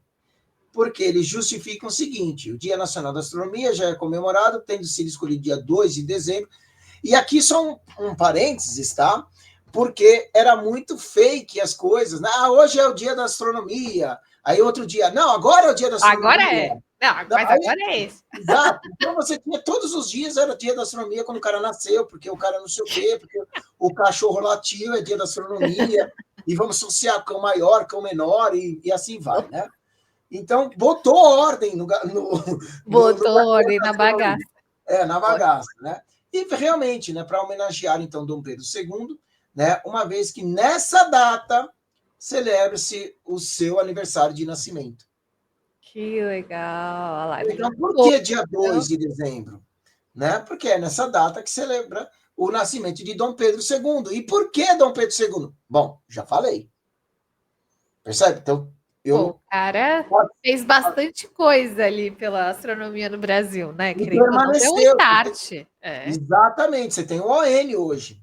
Porque eles justificam o seguinte, o Dia Nacional da Astronomia já é comemorado, tendo sido escolhido dia 2 de dezembro, e aqui só um parênteses, tá? Porque era muito fake as coisas. Ah, hoje é o dia da astronomia. Aí outro dia, não, agora é o dia da Agora astronomia. é. Não, Não, mas aí, agora é esse. exato. Então você tinha todos os dias era dia da astronomia quando o cara nasceu, porque o cara não sei o quê, porque o cachorro latiu é dia da astronomia, e vamos associar cão maior, cão menor, e assim vai, né? Então, botou ordem no Botou bagulho ordem da na astronomia. bagaça. Na bagaça, né? E realmente, né, para homenagear então Dom Pedro II, né, uma vez que nessa data celebra-se o seu aniversário de nascimento. Que legal. Olha lá, ele Então, por botou. que dia 2 de dezembro? Né? Porque é nessa data que celebra o nascimento de Dom Pedro II. E por que Dom Pedro II? Bom, já falei. Percebe? Então, Pô, o eu. cara fez bastante coisa ali pela astronomia no Brasil, né? E Querendo ou não, deu um permaneceu. start. É. Exatamente. Você tem o ON hoje.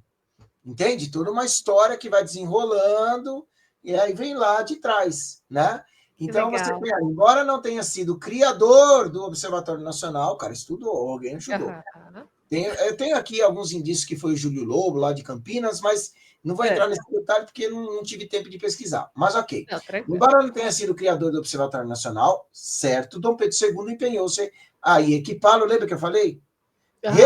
Entende? Toda uma história que vai desenrolando e aí vem lá de trás, né? Que Então você legal. tem, embora não tenha sido o criador do Observatório Nacional, o cara estudou, alguém ajudou. Aham. Eu tenho aqui alguns indícios que foi o Júlio Lobo, lá de Campinas, mas não vou É. entrar nesse detalhe porque não tive tempo de pesquisar. Mas ok. Não, tranquilo. Embora não tenha sido o criador do Observatório Nacional, certo, Dom Pedro II empenhou-se a equipá-lo, lembra que eu falei? Aham.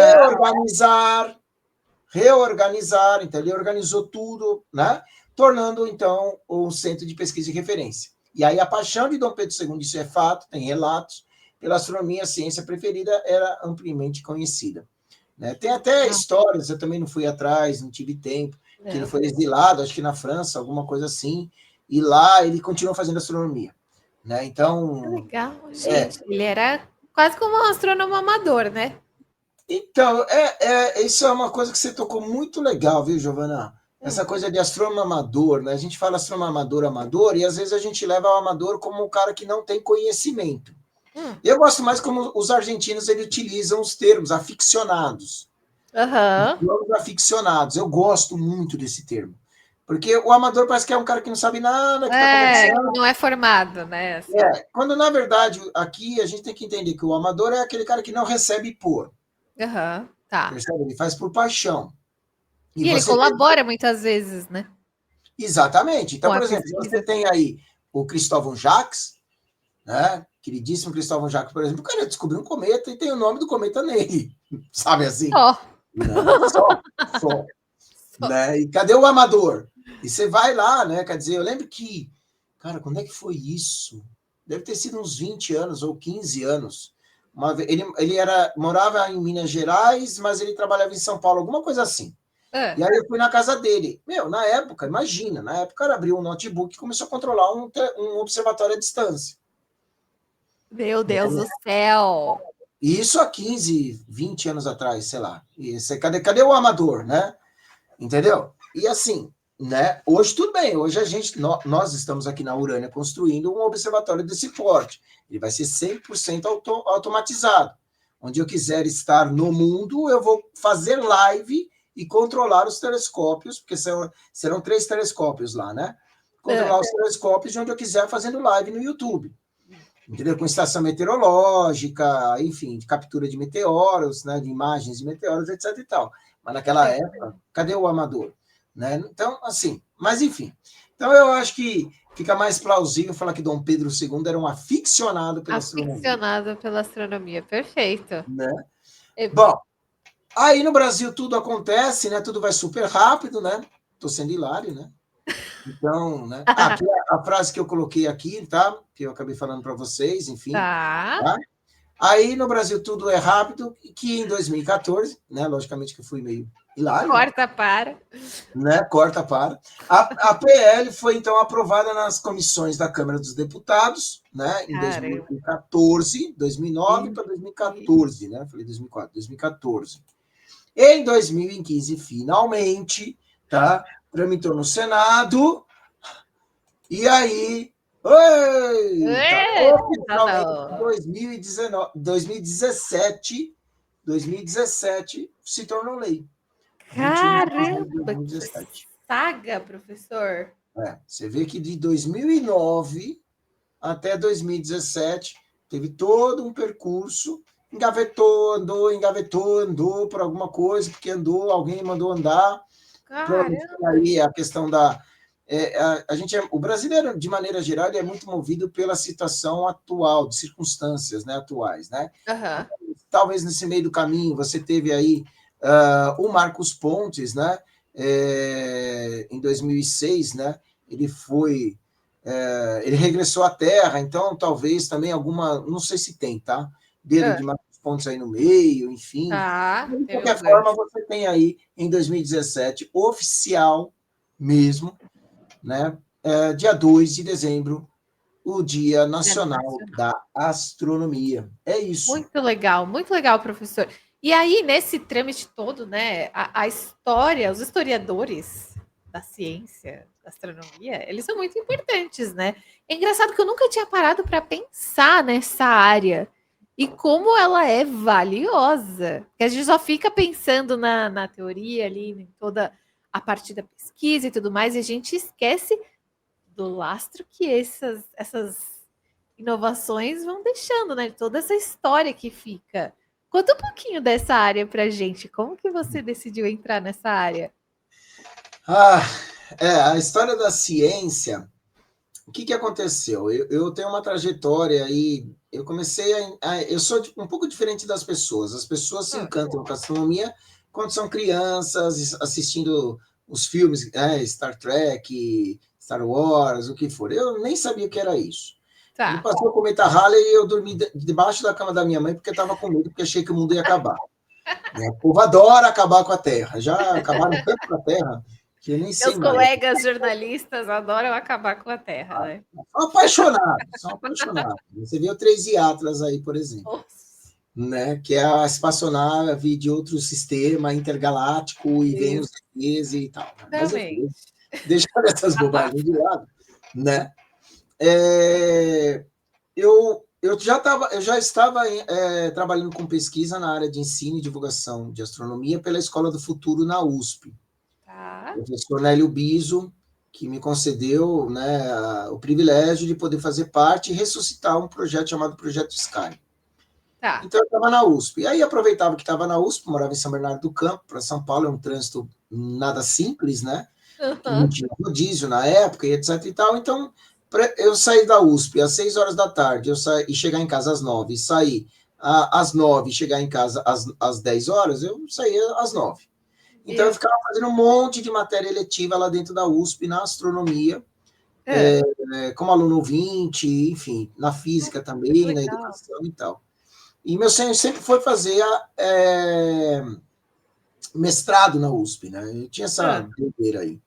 Reorganizar, então ele organizou tudo, né? Tornando então um centro de pesquisa e referência. E aí a paixão de Dom Pedro II, isso é fato, tem relatos, pela astronomia, a ciência preferida, era amplamente conhecida. Né? Tem até Não, histórias, eu também não fui atrás, não tive tempo, que ele não. foi exilado, acho que na França, alguma coisa assim, e lá ele continuou fazendo astronomia. Né? Que Então, legal, gente. Ele era quase como um astrônomo amador, né? Isso é uma coisa que você tocou muito legal, viu, Giovana? Essa Hum, coisa de astrônomo amador, né? A gente fala astrônomo amador, amador, e às vezes a gente leva o amador como um cara que não tem conhecimento. hum. Eu gosto mais como os argentinos eles utilizam os termos aficionados. Aham. Astrônomos aficionados. Eu gosto muito desse termo. Porque o amador parece que é um cara que não sabe nada, que está É, que começando. não é formado, né? Assim. Quando, na verdade, aqui a gente tem que entender que o amador é aquele cara que não recebe por. Aham. Tá. Percebe? Ele faz por paixão. E E ele você vê. colabora muitas vezes, né? Exatamente. Com Então, a por exemplo, você pesquisa. tem aí o Cristóvão Jacques, né? Queridíssimo Cristóvão Jacques, por exemplo, o cara descobriu um cometa e tem o nome do cometa nele, sabe assim? Só. Né? Só, Só. né? E cadê o amador? E você vai lá, né? Quer dizer, eu lembro que, cara, quando é que foi isso? Deve ter sido uns 20 anos ou 15 anos. Ele morava em Minas Gerais, mas ele trabalhava em São Paulo, alguma coisa assim. É. E aí eu fui na casa dele. Meu, na época, imagina, na época ele abriu um notebook e começou a controlar um observatório à distância. Meu Deus do céu. E isso há 15, 20 anos atrás, sei lá. Cadê o amador, né? Entendeu? E assim, né? Hoje tudo bem, hoje nós estamos aqui na Urânia construindo um observatório desse porte. Ele vai ser 100% automatizado. Onde eu quiser estar no mundo, eu vou fazer live e controlar os telescópios, porque serão 3 telescópios lá, né? Controlar É. os telescópios de onde eu quiser fazendo live no YouTube. Entendeu? Com estação meteorológica, enfim, de captura de meteoros, né? De imagens de meteoros, etc e tal. Mas naquela época, cadê o amador? né? Então, assim, mas enfim. Então, eu acho que fica mais plausível falar que Dom Pedro II era um aficionado pela astronomia. Aficionado pela astronomia, perfeito. Né? É, Bom, aí no Brasil tudo acontece, né? Tudo vai super rápido, né? Estou sendo hilário, né? Então, né? Aqui a frase que eu coloquei aqui, tá? Que eu acabei falando para vocês, enfim. tá. Tá? Aí no Brasil tudo é rápido, que em 2014, né? Logicamente que eu fui meio hilário, né? Corta para. Né? Corta para. A PL foi então aprovada nas comissões da Câmara dos Deputados, né? Em Caramba. 2014, 2009 para E- 2014, né? Falei 2004, 2014. Em 2015, finalmente, tá? Tramitou no Senado, e aí, eita, Eita, oficialmente não. 2019, 2017 se tornou lei. 21 de janeiro de Caramba, que 2017. saga, professor. Você vê que de 2009 até 2017 teve todo um percurso, engavetou, andou por alguma coisa, porque andou, alguém mandou andar. Provavelmente Caramba. aí a questão da a gente o brasileiro de maneira geral ele é muito movido pela situação atual, de circunstâncias, né, atuais, né? Aham. Talvez nesse meio do caminho você teve aí o Marcos Pontes, né? Em 2006, né? Ele foi ele regressou à Terra, então talvez também alguma, não sei se tem, tá? Dedo Ah, de Marcos Pontes aí no meio, enfim. tá. De Teve um qualquer forma, gancho. você tem aí em 2017, oficial mesmo, né? Dia 2 de dezembro, o Dia Dia Nacional nacional. da Astronomia. É isso. Muito legal, professor. E aí, nesse trâmite todo, né, a história, os historiadores da ciência, da astronomia, eles são muito importantes, né? É engraçado que eu nunca tinha parado para pensar nessa área e como ela é valiosa. Porque a gente só fica pensando na teoria ali, em toda a parte da pesquisa e tudo mais, e a gente esquece do lastro que essas inovações vão deixando, né? Toda essa história que fica. Conta um pouquinho dessa área pra gente. Como que você decidiu entrar nessa área? Ah, a história da ciência, o que aconteceu? Eu tenho uma trajetória aí, eu comecei eu sou um pouco diferente das pessoas. As pessoas se Ah, encantam com a astronomia quando são crianças, assistindo os filmes, Star Trek, Star Wars, o que for. Eu nem sabia o que era isso. E tá. passou o cometa Halley e eu dormi debaixo da cama da minha mãe porque estava com medo, porque achei que o mundo ia acabar. O povo adora acabar com a Terra. Já acabaram tanto com a Terra que eu nem sei Meus mais. colegas jornalistas adoram acabar com a Terra, né? São apaixonados, são apaixonados. Você vê o 3 Atlas aí, por exemplo, Nossa, né? Que é a espaçonave de outro sistema intergaláctico e vem os ETs e tal. Mas enfim, exatamente. deixa essas bobagens de Abafa. lado, né? É, eu já estava trabalhando com pesquisa na área de ensino e divulgação de astronomia pela Escola do Futuro na USP. Tá, O professor Nélio Biso, que me concedeu, né, o privilégio de poder fazer parte e ressuscitar um projeto chamado Projeto Sky. tá. Então, eu estava na USP. E aí, aproveitava que estava na USP, morava em São Bernardo do Campo, para São Paulo, é um trânsito nada simples, né? Que não Uhum. tinha rodízio na época, e etc e tal. Então, eu saí da USP às 6 horas da tarde e chegar em casa às 9, e sair às 9 e chegar em casa às 10 horas, eu saía às 9. Então, eu Meu ficava fazendo um monte de matéria eletiva lá dentro da USP, na astronomia, Deus. como aluno ouvinte, enfim, na física Que também, na legal. educação e tal. E meu sonho sempre foi fazer mestrado na USP, né? Eu tinha essa Ah, doideira aí.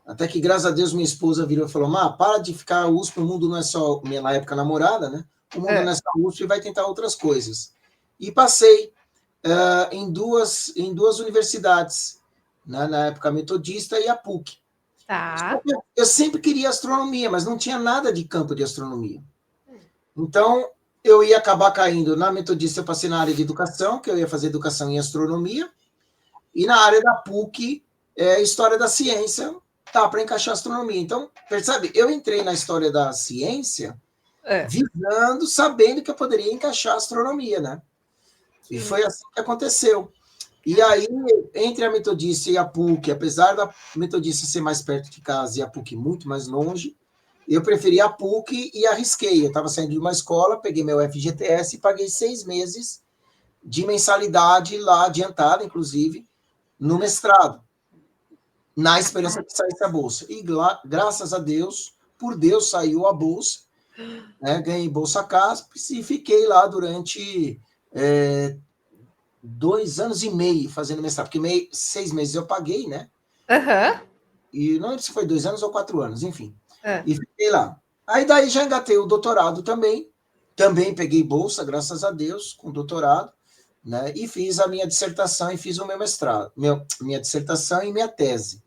Até que, graças a Deus, minha esposa virou e falou: Má, para de ficar USP, o mundo não é só, minha na época namorada, né? O mundo não ah, é só USP e vai tentar outras coisas. E passei em duas universidades, né? Na época metodista e a PUC. tá. Eu sempre queria astronomia, mas não tinha nada de campo de astronomia. Então, eu ia acabar caindo na metodista, eu passei na área de educação, que eu ia fazer educação em astronomia, e na área da PUC, história da ciência, tá para encaixar astronomia. Então, percebe? Eu entrei na história da ciência Ah, visando, sabendo que eu poderia encaixar astronomia, né? E que foi assim que aconteceu. E aí, entre a Metodista e a PUC, apesar da Metodista ser mais perto de casa e a PUC muito mais longe, eu preferi a PUC e arrisquei. Eu estava saindo de uma escola, peguei meu FGTS e paguei 6 meses de mensalidade lá, adiantada, inclusive, no mestrado, na esperança de sair a bolsa. E graças a Deus, por Deus, saiu a bolsa, né? Ganhei Bolsa CASPES e fiquei lá durante 2 anos e meio fazendo mestrado, porque 6 meses eu paguei, né? Aham. E não lembro se foi 2 anos ou 4 anos, enfim. Ah. E fiquei lá. Aí daí já engatei o doutorado também peguei bolsa, graças a Deus, com doutorado, né? E fiz a minha dissertação e fiz o meu mestrado, minha dissertação e minha tese.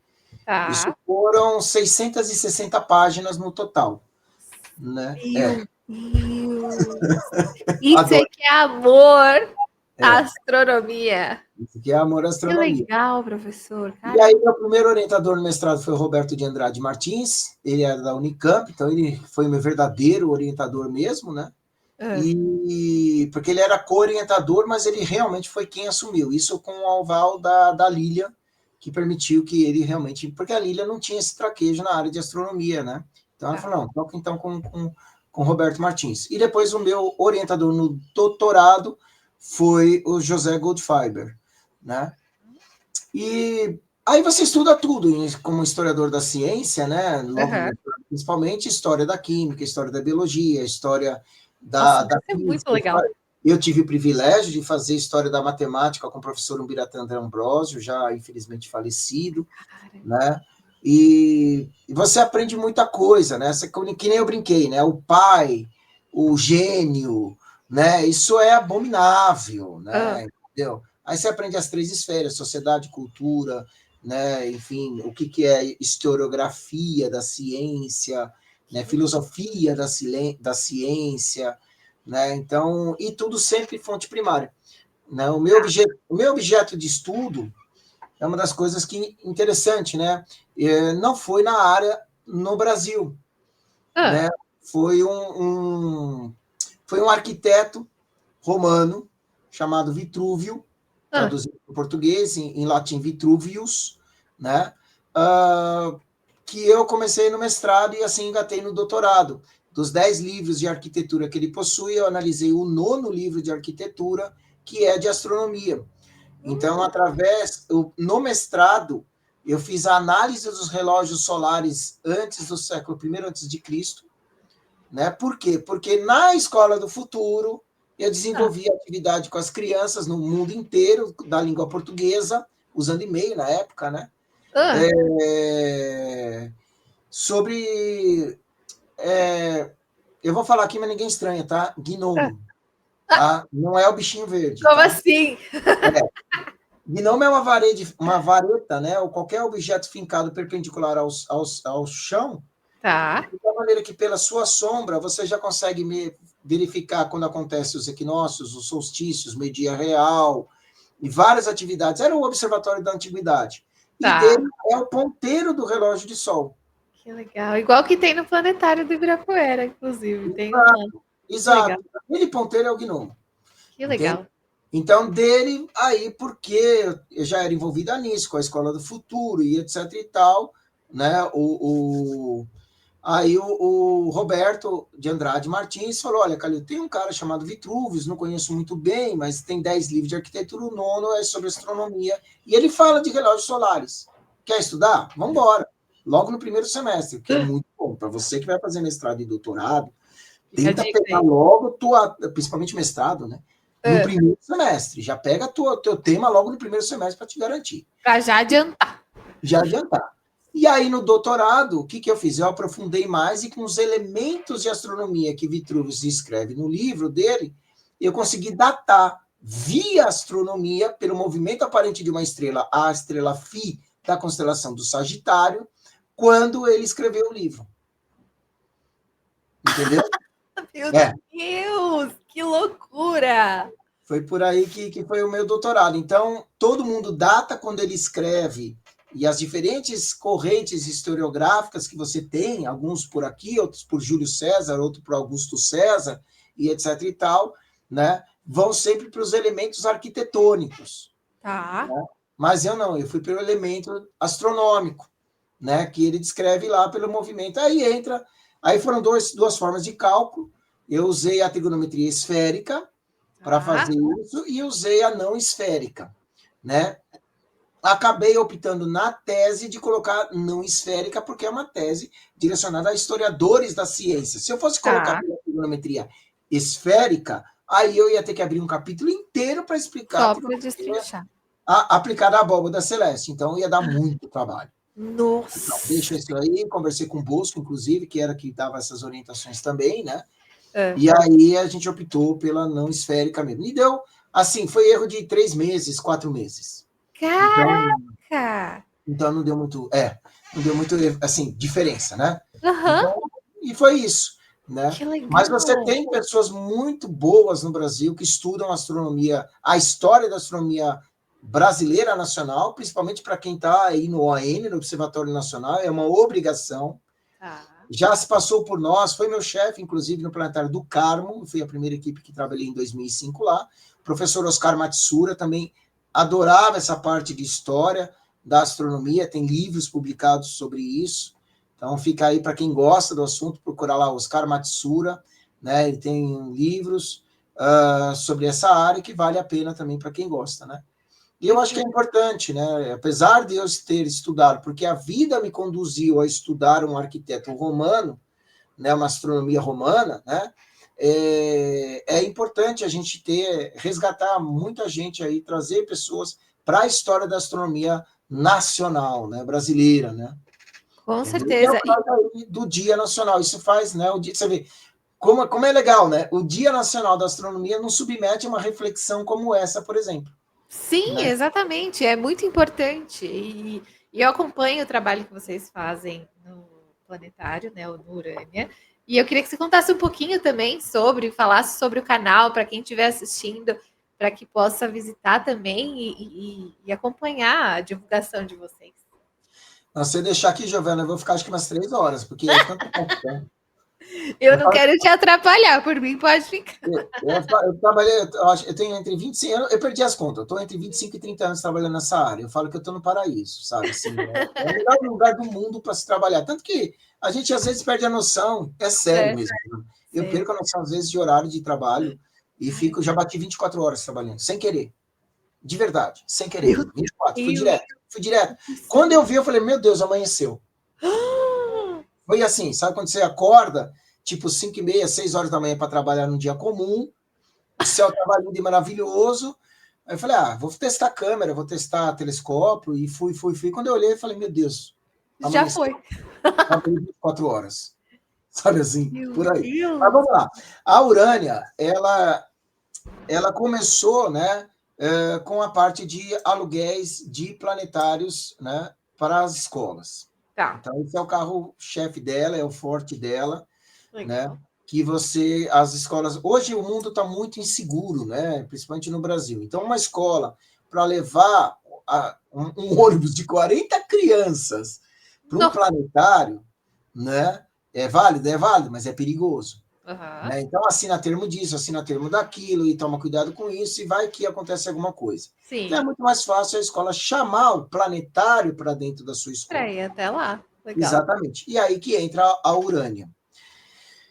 Isso Tá. foram 660 páginas no total, né? Meu Deus! Isso é Adoro. que é amor à astronomia. Isso que é amor à Que astronomia. legal, professor. E aí, Caramba. meu primeiro orientador no mestrado foi o Roberto de Andrade Martins, ele era da Unicamp, então ele foi meu verdadeiro orientador mesmo, né? Ah, E porque ele era co-orientador, mas ele realmente foi quem assumiu. Isso com o aval da Lília, que permitiu que ele realmente. Porque a Lília não tinha esse traquejo na área de astronomia, né? Então ela tá. falou: não, toca então com Roberto Martins. E depois o meu orientador no doutorado foi o José Goldfiber, né? E aí você estuda tudo como historiador da ciência, né? Logo, Aham. principalmente história da química, história da biologia, história Nossa, da deve ser muito física. legal. Eu tive o privilégio de fazer história da matemática com o professor Umbiratã de Ambrosio, já infelizmente falecido, Cara. né? E você aprende muita coisa, né? Que nem eu brinquei, né? O pai, o gênio, né? Isso é abominável, Ah, né? Entendeu? Aí você aprende as 3 esferas, sociedade, cultura, né? Enfim, o que é historiografia da ciência, né? Filosofia da ciência, né? Então, e tudo sempre fonte primária, né? O meu objeto de estudo é uma das coisas que interessante, né? Não foi na área no Brasil, ah, né? Foi foi um arquiteto romano chamado Vitrúvio, ah. traduzido para o português, em latim Vitruvius, né? Uh, que eu comecei no mestrado e assim engatei no doutorado. Dos 10 livros de arquitetura que ele possui, eu analisei o 9º livro de arquitetura, que é de astronomia. Então, no mestrado, eu fiz a análise dos relógios solares antes do século I antes de Cristo, né? Por quê? Porque na Escola do Futuro eu Ah, desenvolvi atividade com as crianças no mundo inteiro da língua portuguesa, usando e-mail na época, né? ah, É, sobre eu vou falar aqui, mas ninguém estranha, tá? ah. Gnomo, Ah, tá? Não é o bichinho verde, como tá? assim? Gnome é uma vareta, né? Ou qualquer objeto fincado perpendicular ao chão, Tá. de tal maneira que pela sua sombra você já consegue verificar quando acontecem os equinócios, os solstícios, meio-dia real e várias atividades. Era o observatório da antiguidade. E Tá. dele é o ponteiro do relógio de sol. Que legal. Igual que tem no planetário do Ibirapuera, inclusive. Tem um lá. Que legal. Exato. Aquele ponteiro é o gnomo, Que entende? legal. Então, dele, aí, porque eu já era envolvida nisso, com a Escola do Futuro e etc e tal, né? Aí o Roberto de Andrade Martins falou: olha, Calil, tem um cara chamado Vitrúvios, não conheço muito bem, mas tem 10 livros de arquitetura, o 9º é sobre astronomia, e ele fala de relógios solares. Quer estudar? Vamos embora. Logo no primeiro semestre, que é muito bom. Para você que vai fazer mestrado e doutorado, Fica a tenta dica pegar aí. logo principalmente mestrado, né? No Ah, primeiro semestre. Já pega teu tema logo no primeiro semestre para te garantir. pra já adiantar. Já adiantar. E aí, no doutorado, o que eu fiz? Eu aprofundei mais e com os elementos de astronomia que Vitruvius descreve no livro dele, eu consegui datar via astronomia, pelo movimento aparente de uma estrela, a estrela Phi da constelação do Sagitário, quando ele escreveu o livro. Entendeu? Meu É. Deus, que loucura! Foi por aí que foi o meu doutorado. Então, todo mundo data quando ele escreve, e as diferentes correntes historiográficas que você tem, alguns por aqui, outros por Júlio César, outro por Augusto César, e etc e tal, né, vão sempre para os elementos arquitetônicos. Tá. Mas eu não, eu fui pelo elemento astronômico, né? Que ele descreve lá pelo movimento. Aí foram duas formas de cálculo. Eu usei a trigonometria esférica para Tá. fazer isso e usei a não esférica, né? Acabei optando na tese de colocar não esférica, porque é uma tese direcionada a historiadores da ciência. Se eu fosse colocar Tá. a trigonometria esférica, aí eu ia ter que abrir um capítulo inteiro para explicar a Só para trigonometria destrinchar. aplicada à abóbada celeste. Então, ia dar muito trabalho. Então, deixa Nossa. isso aí. Conversei com o Bosco, inclusive, que era que dava essas orientações também, né? É. E aí a gente optou pela não esférica mesmo. E deu, assim, foi erro de 3 meses, 4 meses. Então, Caraca! então não deu muito, assim, diferença, né? Aham. Então, e foi isso, né? Que Mas você legal. tem pessoas muito boas no Brasil que estudam astronomia, a história da astronomia brasileira nacional, principalmente para quem está aí no ON, no Observatório Nacional, é uma obrigação. Tá. Já se passou por nós, foi meu chefe, inclusive, no Planetário do Carmo, fui a primeira equipe que trabalhei em 2005 lá. O professor Oscar Matsura também adorava essa parte de história da astronomia, tem livros publicados sobre isso. Então fica aí para quem gosta do assunto, procurar lá Oscar Matsura, né? Ele tem livros sobre essa área que vale a pena também para quem gosta, né? E eu acho Muito que é legal. importante, né? Apesar de eu ter estudado, porque a vida me conduziu a estudar um arquiteto romano, né? Uma astronomia romana, né? É importante a gente resgatar muita gente aí, trazer pessoas para a história da astronomia nacional, né? Brasileira, né? Com Entendeu? E é o certeza. caso aí do Dia Nacional. Isso faz, né? Você vê como é legal, né? O Dia Nacional da Astronomia não submete a uma reflexão como essa, por exemplo. Sim, Né? exatamente. É muito importante. E eu acompanho o trabalho que vocês fazem no planetário, né, ou no Urânia. E eu queria que você contasse um pouquinho também sobre, falasse sobre o canal para quem estiver assistindo, para que possa visitar também e acompanhar a divulgação de vocês. Se você deixar aqui, Giovana, eu vou ficar acho que umas 3 horas, porque é tanta coisa. Eu Eu, não quero te atrapalhar, por mim pode ficar. eu trabalhei, eu tenho entre 25 anos, eu perdi as contas, eu estou entre 25 e 30 anos trabalhando nessa área. Eu falo que eu estou no paraíso, sabe? Assim, é o melhor lugar do mundo para se trabalhar. Tanto que a gente às vezes perde a noção, é sério É, mesmo. Eu sério. perco a noção, às vezes, de horário de trabalho e fico, já bati 24 horas trabalhando, sem querer. De verdade, sem querer. Meu 24, fui Deus. direto, fui direto. Quando eu vi, eu falei, meu Deus, amanheceu. Foi assim, sabe quando você acorda, tipo 5h30, 6 horas da manhã para trabalhar num dia comum, o céu estava lindo e maravilhoso. Aí eu falei, vou testar a câmera, vou testar telescópio, e fui. Quando eu olhei, eu falei, meu Deus, Já amanheceu, foi. trabalhei 24 horas. Sabe assim, Meu por aí. Mas Deus. vamos lá. A Urânia, ela começou, né, com a parte de aluguéis de planetários, né, para as escolas. Tá. Então, esse é o carro-chefe dela, é o forte dela, né? Legal. Que as escolas. Hoje o mundo está muito inseguro, né? Principalmente no Brasil. Então, uma escola para levar um ônibus de 40 crianças para um Não. planetário, né? É válido, mas é perigoso. Aham. Né? Então, assina termo disso, assina termo daquilo, e toma cuidado com isso, e vai que acontece alguma coisa. Então, é Sim. muito mais fácil a escola chamar o planetário para dentro da sua Pra escola. ir até lá. Legal. Exatamente. E aí que entra a Urânia.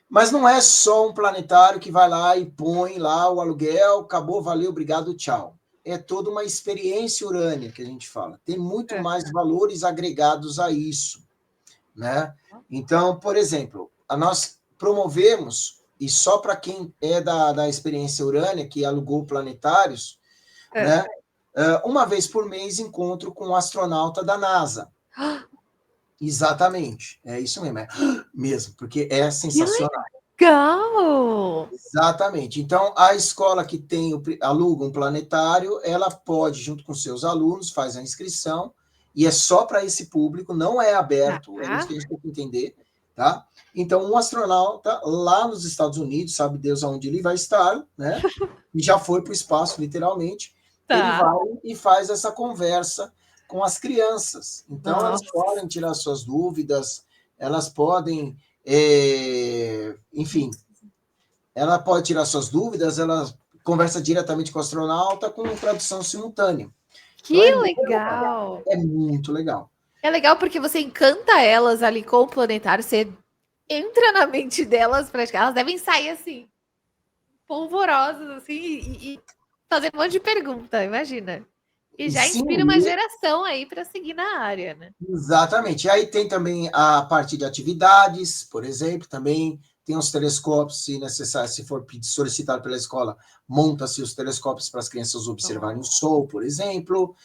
Mas não é só um planetário que vai lá e põe lá o aluguel, acabou, valeu, obrigado, tchau. É toda uma experiência urânia que a gente fala. Tem muito É. mais valores agregados a isso, né? Então, por exemplo, nós promovemos, e só para quem é da experiência urânia, que alugou planetários, É. né? Uma vez por mês, encontro com um astronauta da NASA. Exatamente, é isso mesmo, mesmo, porque é Que sensacional. legal! Exatamente. Então, a escola que aluga um planetário, ela pode, junto com seus alunos, faz a inscrição, e é só para esse público, não é aberto, é isso Tá. que a gente tem que entender, tá? Então, um astronauta lá nos Estados Unidos, sabe Deus aonde ele vai estar, né? E já foi para o espaço, literalmente. Ele Tá. vai e faz essa conversa com as crianças. Então, elas Nossa. podem tirar suas dúvidas, elas podem, enfim, ela pode tirar suas dúvidas, ela conversa diretamente com o astronauta com tradução simultânea. Então, Que legal! é muito legal. É legal porque você encanta elas ali com o planetário, você entra na mente delas, praticamente, elas devem sair assim, polvorosas, assim, e fazer um monte de pergunta, imagina. E já Sim, inspira uma geração aí para seguir na área, né? exatamente. E aí tem também a parte de atividades, por exemplo, também tem os telescópios, se necessário, se for solicitado pela escola, monta-se os telescópios para as crianças observarem o Sol, por exemplo.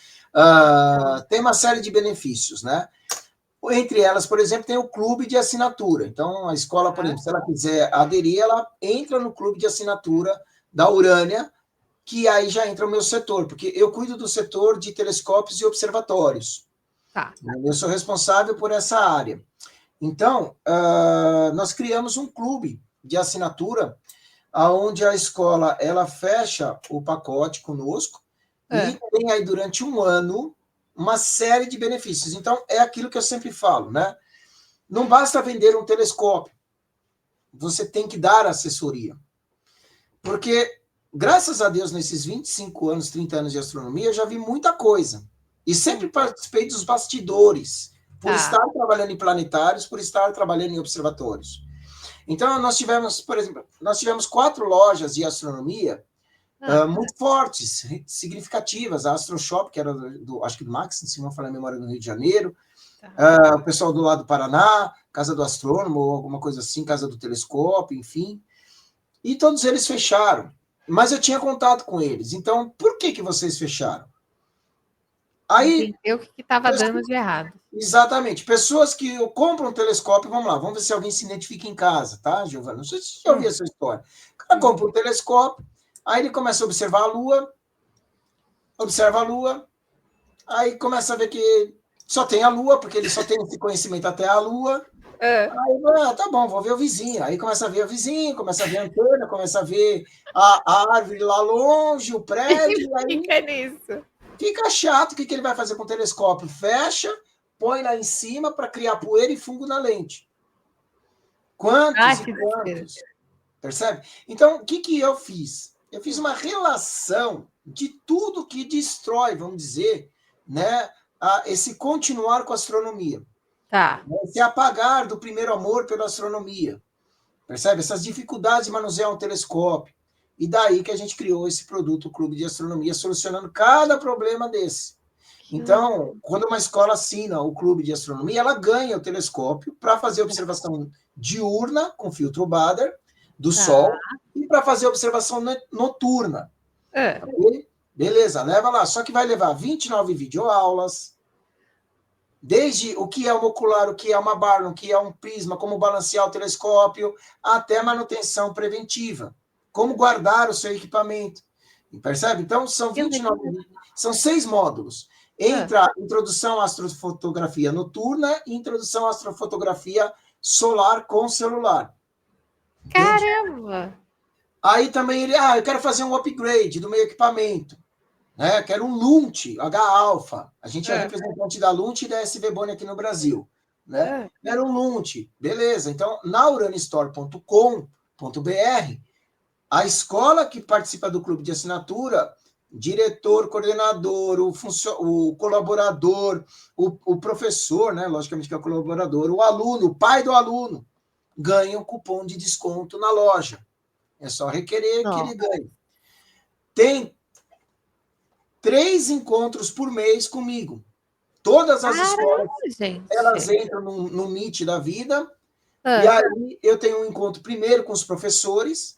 Tem uma série de benefícios, né? Entre elas, por exemplo, tem o clube de assinatura. Então, a escola, por exemplo, se ela quiser aderir, ela entra no clube de assinatura da Urânia, que aí já entra o meu setor, porque eu cuido do setor de telescópios e observatórios. Tá. Eu sou responsável por essa área. Então, nós criamos um clube de assinatura, onde a escola ela fecha o pacote conosco e tem aí durante um ano uma série de benefícios. Então, é aquilo que eu sempre falo, né? Não basta vender um telescópio, você tem que dar assessoria. Porque, graças a Deus, nesses 25 anos, 30 anos de astronomia, eu já vi muita coisa. E sempre participei dos bastidores, por estar trabalhando em planetários, por estar trabalhando em observatórios. Então, nós tivemos, por exemplo, nós tivemos 4 lojas de astronomia muito fortes, significativas. A Astro Shop, que era acho que do Max, se não falar a memória, no Rio de Janeiro. O pessoal do lado do Paraná, Casa do Astrônomo, ou alguma coisa assim, Casa do Telescópio, enfim. E todos eles fecharam. Mas eu tinha contato com eles. Então, por que vocês fecharam? Aí, entendeu o que estava dando de errado. Exatamente. Pessoas que compram um telescópio, vamos lá, vamos ver se alguém se identifica em casa, tá, Giovana? Não sei se você já ouviu essa história. O cara compra um telescópio, aí ele começa a observar a Lua, observa a Lua, aí começa a ver que só tem a Lua, porque ele só tem esse conhecimento até a Lua. Aí, tá bom, vou ver o vizinho. Aí começa a ver o vizinho, começa a ver a antena, começa a ver a árvore lá longe, o prédio. E fica nisso. Fica chato. O que ele vai fazer com o telescópio? Fecha, põe lá em cima para criar poeira e fungo na lente. Quantos e quantos? Percebe? Então, o que eu fiz? Eu fiz uma relação de tudo que destrói, vamos dizer, né, esse continuar com a astronomia. Tá. Esse apagar do primeiro amor pela astronomia. Percebe? Essas dificuldades de manusear um telescópio. E daí que a gente criou esse produto, o Clube de Astronomia, solucionando cada problema desse. Então, quando uma escola assina o Clube de Astronomia, ela ganha o telescópio para fazer observação diurna, com filtro Bader, do Sol, e para fazer observação noturna. Okay? Beleza, leva lá. Só que vai levar 29 videoaulas, desde o que é um ocular, o que é uma Barnum, o que é um prisma, como balancear o telescópio, até manutenção preventiva. Como guardar o seu equipamento. Percebe? Então, são 29, são 6 módulos. Entra introdução à astrofotografia noturna e introdução à astrofotografia solar com celular. Entende? Caramba! Aí também eu quero fazer um upgrade do meu equipamento. Né? Quero um LUNT, H-alfa. A gente é representante da LUNT e da SV-Boni aqui no Brasil. Né? Quero um LUNT. Beleza. Então, na uranistore.com.br, a escola que participa do clube de assinatura, diretor, coordenador, o colaborador, o professor, né? Logicamente que é o colaborador, o aluno, o pai do aluno, ganha um cupom de desconto na loja. É só requerer que ele ganhe. Tem 3 encontros por mês comigo. Todas as escolas, elas entram no Meet da vida, e aí eu tenho um encontro primeiro com os professores,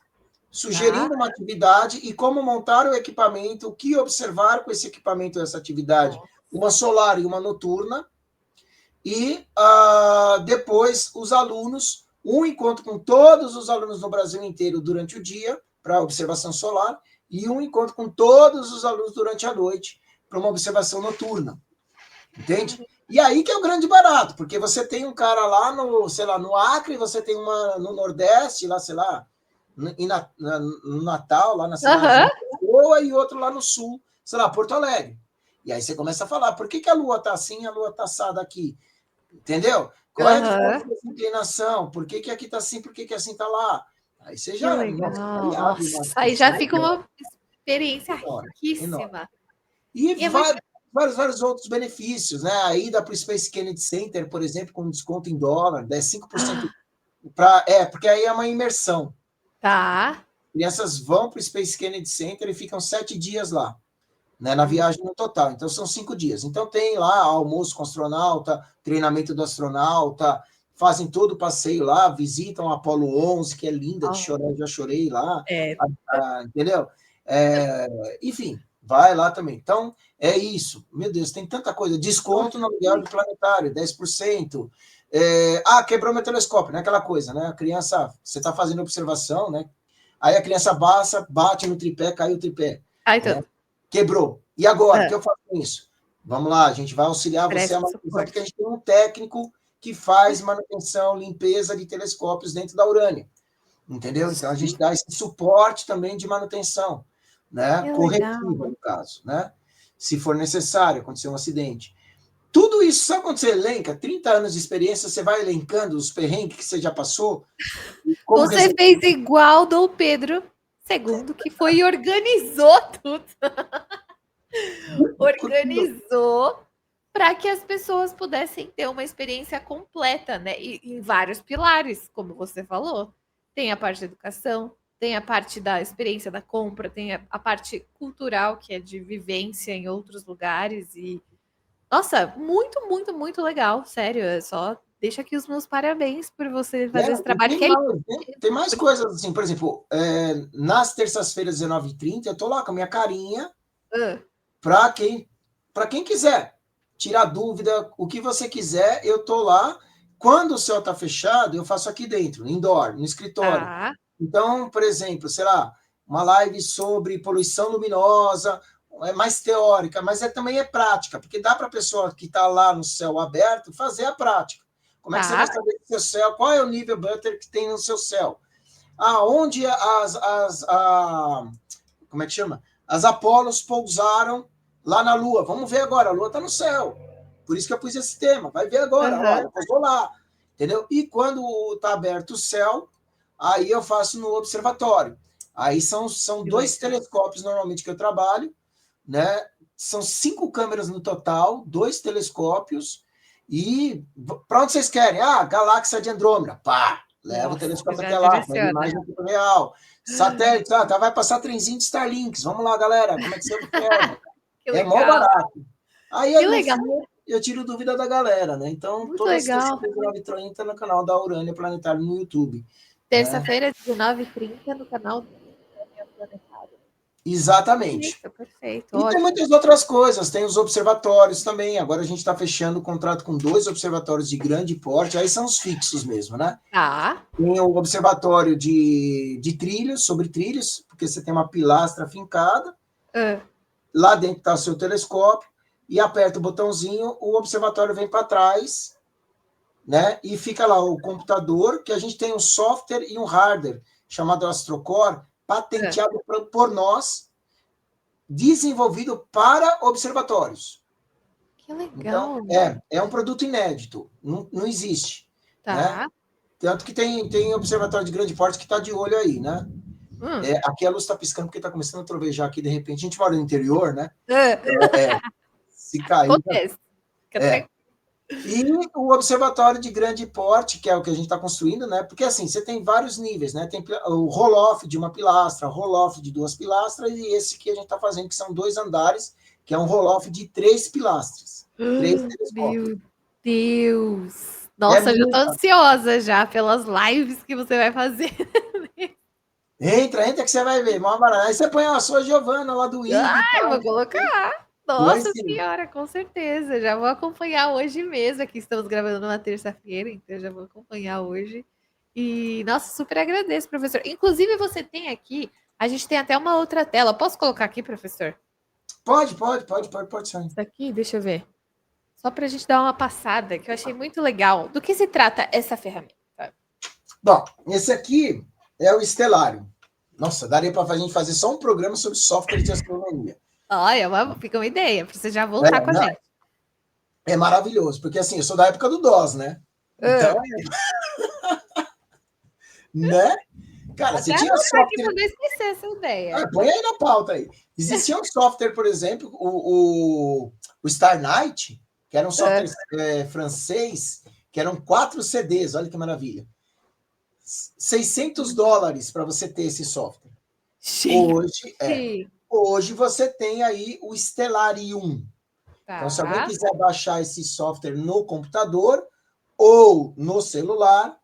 sugerindo uma atividade e como montar o equipamento, o que observar com esse equipamento, essa atividade, uma solar e uma noturna, e depois os alunos, um encontro com todos os alunos no Brasil inteiro durante o dia, para observação solar, e um encontro com todos os alunos durante a noite, para uma observação noturna. Entende? E aí que é o grande barato, porque você tem um cara lá no, sei lá, no Acre, você tem uma no Nordeste, lá, sei lá, no Natal, lá na cidade de Boa, e outro lá no Sul, sei lá, Porto Alegre. E aí você começa a falar, por que a Lua está assim e a Lua está assada aqui? Entendeu? Qual é a diferença dessa inclinação? Por que aqui está assim, por que assim está lá? Aí você já... Nossa, aí já fica uma experiência riquíssima. E vários outros benefícios, né? A ida para o Space Kennedy Center, por exemplo, com desconto em dólar, 5% porque aí é uma imersão. Tá. Crianças vão para o Space Kennedy Center e ficam 7 dias lá, né, na viagem no total. Então, são 5 dias. Então, tem lá almoço com o astronauta, treinamento do astronauta, fazem todo o passeio lá, visitam a Apollo 11, que é linda de chorar, eu já chorei lá, entendeu? Enfim, vai lá também. Então, é isso. Meu Deus, tem tanta coisa. Desconto no aluguel de planetário, 10%. Quebrou meu telescópio, né? Aquela coisa, né? A criança, você está fazendo observação, né? Aí a criança bate no tripé, caiu o tripé. Ai, né? Quebrou. E agora? O que eu faço com isso? Vamos lá, a gente vai auxiliar você a manutenção, porque a gente tem um técnico que faz manutenção, limpeza de telescópios dentro da Urânia. Entendeu? Então, a gente dá esse suporte também de manutenção, né? Corretiva, no caso, né? Se for necessário, acontecer um acidente. Tudo isso, sabe quando você elenca? 30 anos de experiência, você vai elencando os perrengues que você já passou. Você fez igual Dom Pedro II, que foi e organizou tudo. Organizou para que as pessoas pudessem ter uma experiência completa, né? E em vários pilares, como você falou. Tem a parte da educação, tem a parte da experiência da compra, tem a parte cultural, que é de vivência em outros lugares. E, nossa, muito, muito, muito legal. Sério, só deixa aqui os meus parabéns por você fazer esse trabalho. Tem mais coisas, assim, por exemplo, nas terças-feiras, 19h30, eu tô lá com a minha carinha para quem quiser tirar dúvida, o que você quiser, eu tô lá. Quando o céu tá fechado, eu faço aqui dentro, indoor, no escritório. Então, por exemplo, sei lá, uma live sobre poluição luminosa, é mais teórica, mas também é prática, porque dá para a pessoa que está lá no céu aberto fazer a prática. Como é que você vai saber que seu céu, qual é o nível Butter que tem no seu céu? Onde como é que chama? As Apolos pousaram lá na Lua. Vamos ver agora, a Lua está no céu. Por isso que eu pus esse tema. Vai ver agora, olha, pousou lá. Entendeu? E quando está aberto o céu, aí eu faço no observatório. Aí são 2 telescópios normalmente que eu trabalho, né? São 5 câmeras no total, 2 telescópios. E para onde vocês querem? Galáxia de Andrômeda. Pá! Leva o telescópio até lá, faz imagem do tempo real. Satélite, vai passar trenzinho de Starlinks. Vamos lá, galera. Como é que você observa? É mó barato. Aí eu tiro dúvida da galera, né? Então, muito todas as 19h30 no canal da Urânia Planetário no YouTube. Terça-feira, 19h30, no canal da Urânia Planetário. Exatamente. Isso, perfeito. E tem muitas outras coisas, tem os observatórios também. Agora a gente está fechando o contrato com 2 observatórios de grande porte, aí são os fixos mesmo, né? Tem o observatório de trilhos, sobre trilhos, porque você tem uma pilastra fincada. Lá dentro está o seu telescópio, e aperta o botãozinho, o observatório vem para trás, né? E fica lá o computador, que a gente tem um software e um hardware chamado AstroCore, patenteado por nós, desenvolvido para observatórios. Que legal. Então, é um produto inédito, não existe. Né? Tanto que tem observatório de grande porte que está de olho aí, né? Aqui a luz está piscando porque está começando a trovejar aqui, de repente. A gente mora no interior, né? Se cair... Acontece. E o observatório de grande porte, que é o que a gente está construindo, né? Porque assim, você tem vários níveis, né? Tem o roll-off de uma pilastra, roll-off de 2 pilastras, e esse que a gente está fazendo, que são 2 andares, que é um roll-off de 3 pilastras. 3 telescópios. Meu Deus! Nossa, eu já tô ansiosa já pelas lives que você vai fazer. Entra que você vai ver. Aí você põe a sua Giovana lá do IG. Eu vou colocar. Nossa senhora, com certeza. Já vou acompanhar hoje mesmo. Aqui estamos gravando numa terça-feira, então já vou acompanhar hoje. E, nossa, super agradeço, professor. Inclusive, você tem aqui, a gente tem até uma outra tela. Posso colocar aqui, professor? Pode sim. Isso aqui, deixa eu ver. Só para a gente dar uma passada, que eu achei muito legal. Do que se trata essa ferramenta? Bom, esse aqui é o Estelário. Nossa, daria para a gente fazer só um programa sobre software de astronomia. Olha, fica uma ideia, para você já voltar com a gente. É maravilhoso, porque assim, eu sou da época do DOS, né? Então, né? Cara, você Até tinha anotar aqui software. para não esquecer essa ideia. Põe aí na pauta aí. Existia um software, por exemplo, o Star Night, que era um software francês, que eram 4 CDs, olha que maravilha. $600 para você ter esse software. Hoje você tem aí o Stellarium. Tá. Então, se alguém quiser baixar esse software no computador ou no celular,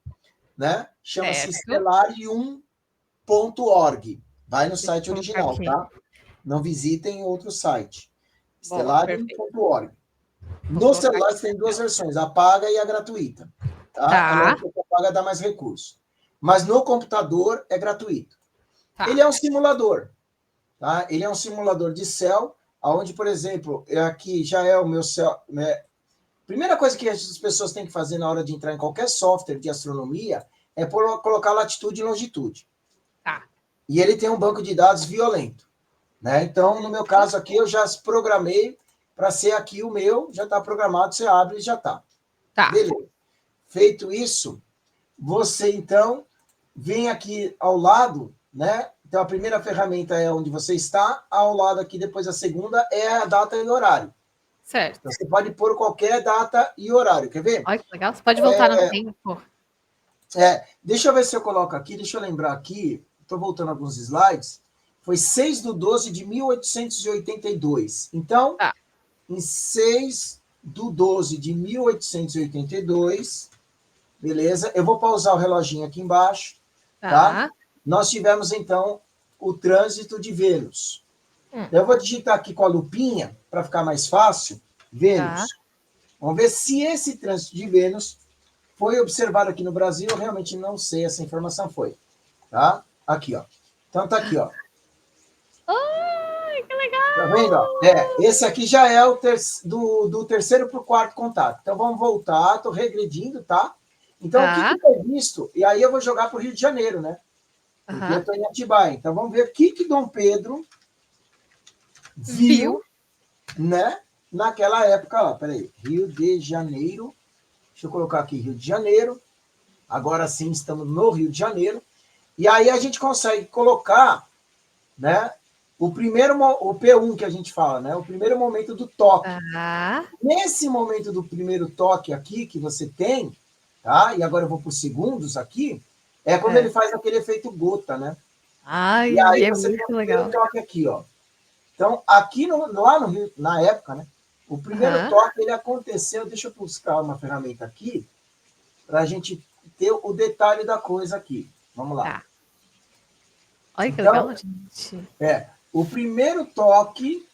né? Chama-se Stellarium.org. Vai no site original, tá? Não visitem outro site. Stellarium.org. No celular você tem 2 versões, a paga e a gratuita. Tá? É lógico que a paga dá mais recurso. Mas no computador é gratuito. Tá. Ele é um simulador. Tá? Ele é um simulador de céu, onde, por exemplo, aqui já é o meu céu. Né? Primeira coisa que as pessoas têm que fazer na hora de entrar em qualquer software de astronomia é colocar latitude e longitude. Tá. E ele tem um banco de dados violento. Né? Então, no meu caso aqui, eu já programei para ser aqui o meu, já está programado, você abre e já está. Tá. Beleza. Feito isso, você, então, vem aqui ao lado, né? Então, a primeira ferramenta é onde você está, ao lado aqui, depois a segunda é a data e horário. Certo. Então, você pode pôr qualquer data e horário, quer ver? Olha que legal, você pode voltar no tempo. Deixa eu ver se eu coloco aqui, deixa eu lembrar aqui, estou voltando alguns slides, foi 6/12/1882. Então, em 6/12/1882, beleza? Eu vou pausar o reloginho aqui embaixo, tá? Nós tivemos, então, o trânsito de Vênus. Eu vou digitar aqui com a lupinha, para ficar mais fácil, Vênus. Vamos ver se esse trânsito de Vênus foi observado aqui no Brasil. Eu realmente não sei, essa informação foi. Tá? Aqui, ó. Então, tá aqui, ó. Ai, que legal! Tá vendo? Esse aqui já é o do terceiro para o quarto contato. Então, vamos voltar. Estou regredindo, tá? Então, o que foi visto? E aí eu vou jogar para o Rio de Janeiro, né? Porque eu estou em Atibaia. Então, vamos ver o que Dom Pedro viu, né? Naquela época, ó. Peraí. Rio de Janeiro. Deixa eu colocar aqui Rio de Janeiro. Agora sim, estamos no Rio de Janeiro. E aí a gente consegue colocar, né? O P1 que a gente fala, né? O primeiro momento do toque. Nesse momento do primeiro toque aqui que você tem, tá? E agora eu vou para os segundos aqui, é quando ele faz aquele efeito gota, né? Ai, e aí é você muito tem o legal. primeiro toque aqui, ó. Então, aqui lá no Rio, na época, né? O primeiro toque, ele aconteceu, deixa eu buscar uma ferramenta aqui, para a gente ter o detalhe da coisa aqui. Vamos lá. Tá. Olha que legal, gente. O primeiro toque,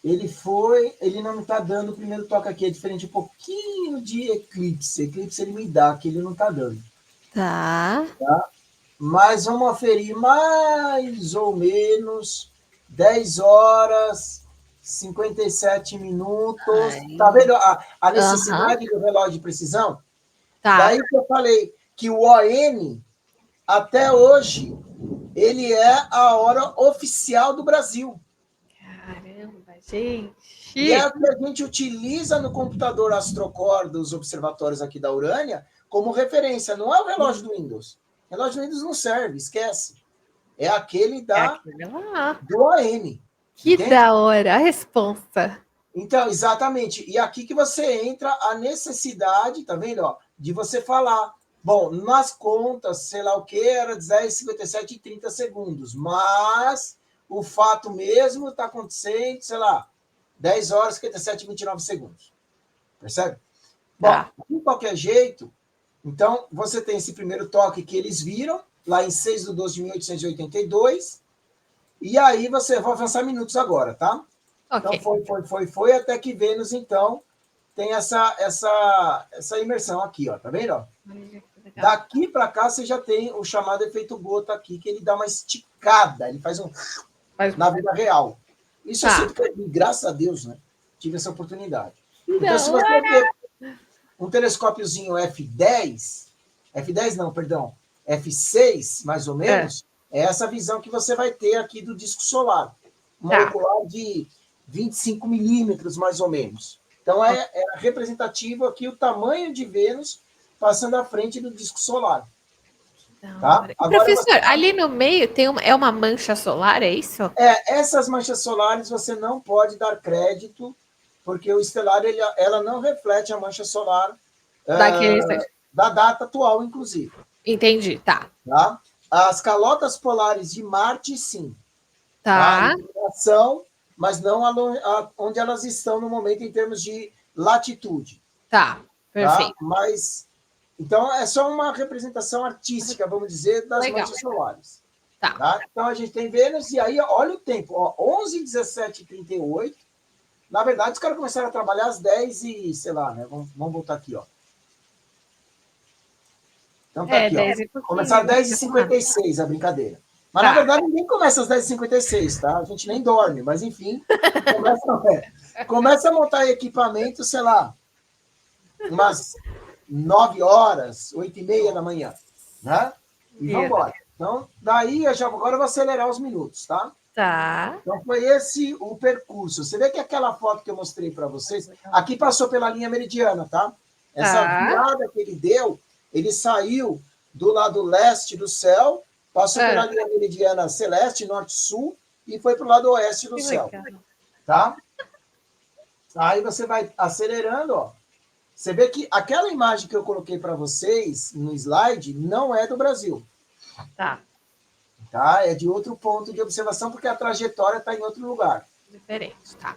ele não está dando o primeiro toque aqui, é diferente um pouquinho de eclipse. Eclipse ele me dá, que ele não está dando. Tá. Mas vamos aferir mais ou menos 10 horas, 57 minutos. Ai. Tá vendo a necessidade do relógio de precisão? Tá. Daí que eu falei que o ON, até hoje, ele é a hora oficial do Brasil. Caramba, gente! E é o que a gente utiliza no computador AstroCore dos observatórios aqui da Urânia como referência. Não é o relógio do Windows. O relógio do Windows não serve, esquece. É aquele do ON. Que entende? Da hora, a resposta. Então, exatamente. E aqui que você entra a necessidade, tá vendo? Ó, de você falar. Bom, nas contas, sei lá o que, era 10, 57 e 30 segundos. Mas o fato mesmo está acontecendo, sei lá, 10 horas, 57 e 29 segundos. Percebe? Bom, de qualquer jeito, então, você tem esse primeiro toque que eles viram, lá em 6/12/1882, e aí você vai avançar minutos agora, tá? Okay. Então, foi, até que Vênus, então, tem essa imersão aqui, ó, tá vendo? Ó? Daqui para cá, você já tem o chamado efeito gota aqui, que ele dá uma esticada, ele faz na vida real. Isso eu sinto que, graças a Deus, né? Tive essa oportunidade. Então, se você ter um telescópiozinho F10 não, perdão, F6, mais ou menos, é essa visão que você vai ter aqui do disco solar. Uma ocular de 25 milímetros, mais ou menos. Então, é representativo aqui o tamanho de Vênus passando à frente do disco solar. Da Tá? hora. E, Agora professor, ali no meio tem é uma mancha solar, é isso? essas manchas solares você não pode dar crédito, porque o estelar ela não reflete a mancha solar Daquele instante. da data atual, inclusive. Entendi, tá. Tá? As calotas polares de Marte, sim. Tá? Tá, São, mas não onde elas estão no momento em termos de latitude. tá. Tá? Perfeito. Mas, então, é só uma representação artística, vamos dizer, das Legal. manchas solares. Tá. Tá? Então, a gente tem Vênus, e aí, olha o tempo, ó, 11, 17 e 38. Na verdade, os caras começaram a trabalhar às 10 e, sei lá, né? Vamos voltar aqui, ó. Então, tá aqui, ó. 10 e pouquinho. Começar às 10h56 a brincadeira. Mas, Tá. na verdade, ninguém começa às 10h56, tá? A gente nem dorme, mas, enfim, começa a montar equipamento, sei lá, umas 9 horas, 8h30 da manhã, né? E vamos embora. Então, daí, agora eu vou acelerar os minutos, tá? Tá. Então, foi esse o percurso. Você vê que aquela foto que eu mostrei para vocês, aqui passou pela linha meridiana, tá? Essa virada que ele deu, ele saiu do lado leste do céu, passou pela linha meridiana celeste, norte-sul, e foi para o lado oeste do céu. Tá? Aí você vai acelerando, ó. Você vê que aquela imagem que eu coloquei para vocês no slide não é do Brasil. Tá. Tá? É de outro ponto de observação, porque a trajetória está em outro lugar. Diferente, tá.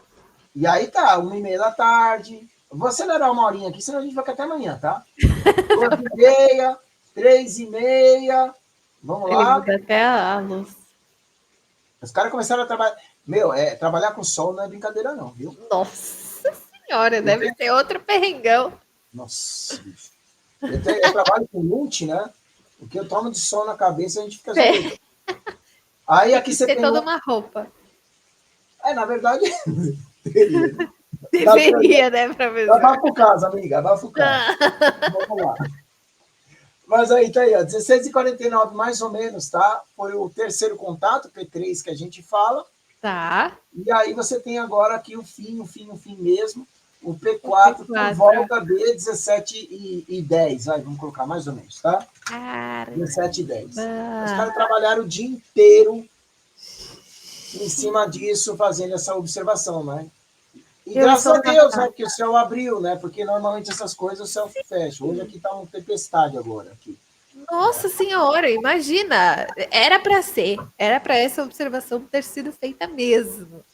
E aí tá, 1h30 da tarde. Vou acelerar uma horinha aqui, senão a gente vai ficar até amanhã, tá? 2h30, 3h30. Vamos lá. Ele muda até a luz. Os caras começaram a trabalhar. Meu, trabalhar com sol não é brincadeira, não, viu? Nossa senhora, deve ser outro perrengão. Nossa, bicho. Eu trabalho com multi, né? O que eu tomo de sol na cabeça, a gente fica zoando. Aí aqui você tem toda uma roupa. Na verdade. Deveria, né, professor? Abafa o caso, amiga, abafa o caso. Vamos lá. Mas aí, tá aí, ó, 16h49, mais ou menos, tá? Foi o terceiro contato, P3, que a gente fala. Tá. E aí você tem agora aqui o fim mesmo, o P4, por volta de 17h10. Vai, vamos colocar mais ou menos, tá? 17h10. Os caras trabalharam o dia inteiro em cima disso, fazendo essa observação, né? E graças a Deus, né? Porque o céu abriu, né? Porque normalmente essas coisas o céu fecha. Hoje aqui tá uma tempestade agora. Aqui. Nossa senhora, imagina! Era para ser. Era para essa observação ter sido feita mesmo.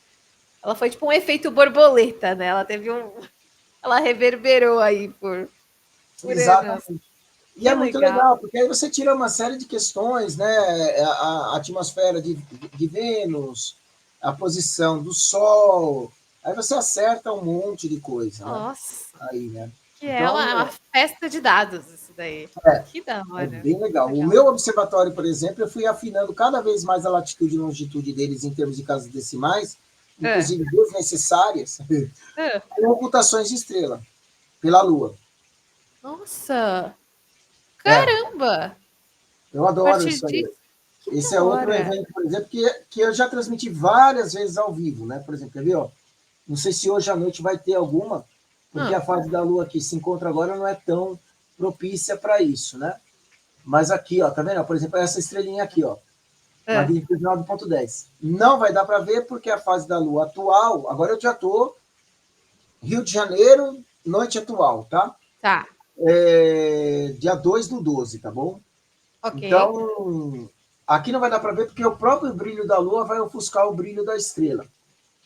Ela foi tipo um efeito borboleta, né? Ela teve ela reverberou aí por Exatamente. Anos. E é muito legal, porque aí você tira uma série de questões, né? A atmosfera de Vênus, a posição do Sol. Aí você acerta um monte de coisa. Nossa. Né? Aí, né? Que então, é uma festa de dados isso daí. Que da hora. É bem legal. O meu observatório, por exemplo, eu fui afinando cada vez mais a latitude e longitude deles em termos de casas decimais, inclusive desnecessárias, com ocultações de estrela pela Lua. Nossa! Caramba! Eu adoro isso aí. Esse é outro evento, por exemplo, que eu já transmiti várias vezes ao vivo, né? Por exemplo, quer ver? Ó? Não sei se hoje à noite vai ter alguma, porque a fase da Lua que se encontra agora não é tão propícia para isso, né? Mas aqui, ó, tá vendo? Por exemplo, essa estrelinha aqui, ó, magnitude 9.10. Não vai dar para ver porque a fase da Lua atual, agora eu já tô Rio de Janeiro, noite atual, tá? Tá. Dia 2/12, tá bom? Ok. Então, aqui não vai dar para ver porque o próprio brilho da Lua vai ofuscar o brilho da estrela.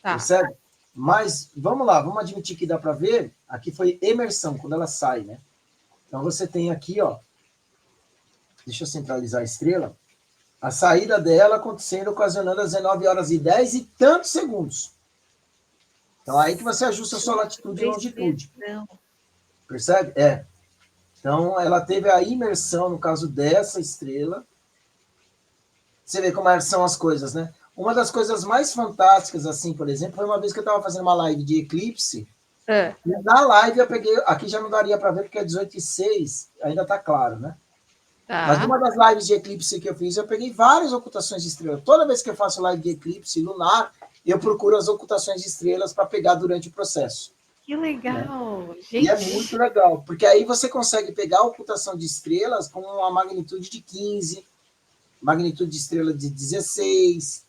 Tá. Percebe? Mas, vamos lá, vamos admitir que dá para ver. Aqui foi emersão, quando ela sai, né? Então, você tem aqui, ó. Deixa eu centralizar a estrela. A saída dela acontecendo, ocasionando às 19h10 e tantos segundos. Então, aí que você ajusta a sua latitude e longitude. Percebe? Então, ela teve a imersão, no caso dessa estrela. Você vê como são as coisas, né? Uma das coisas mais fantásticas, assim, por exemplo, foi uma vez que eu estava fazendo uma live de eclipse. Na live eu peguei... Aqui já não daria para ver, porque é 18h06, ainda está claro, né? Mas numa das lives de eclipse que eu fiz, eu peguei várias ocultações de estrelas. Toda vez que eu faço live de eclipse lunar, eu procuro as ocultações de estrelas para pegar durante o processo. Que legal, E é muito gente. legal, porque aí você consegue pegar a ocultação de estrelas com uma magnitude de 15, magnitude de estrela de 16,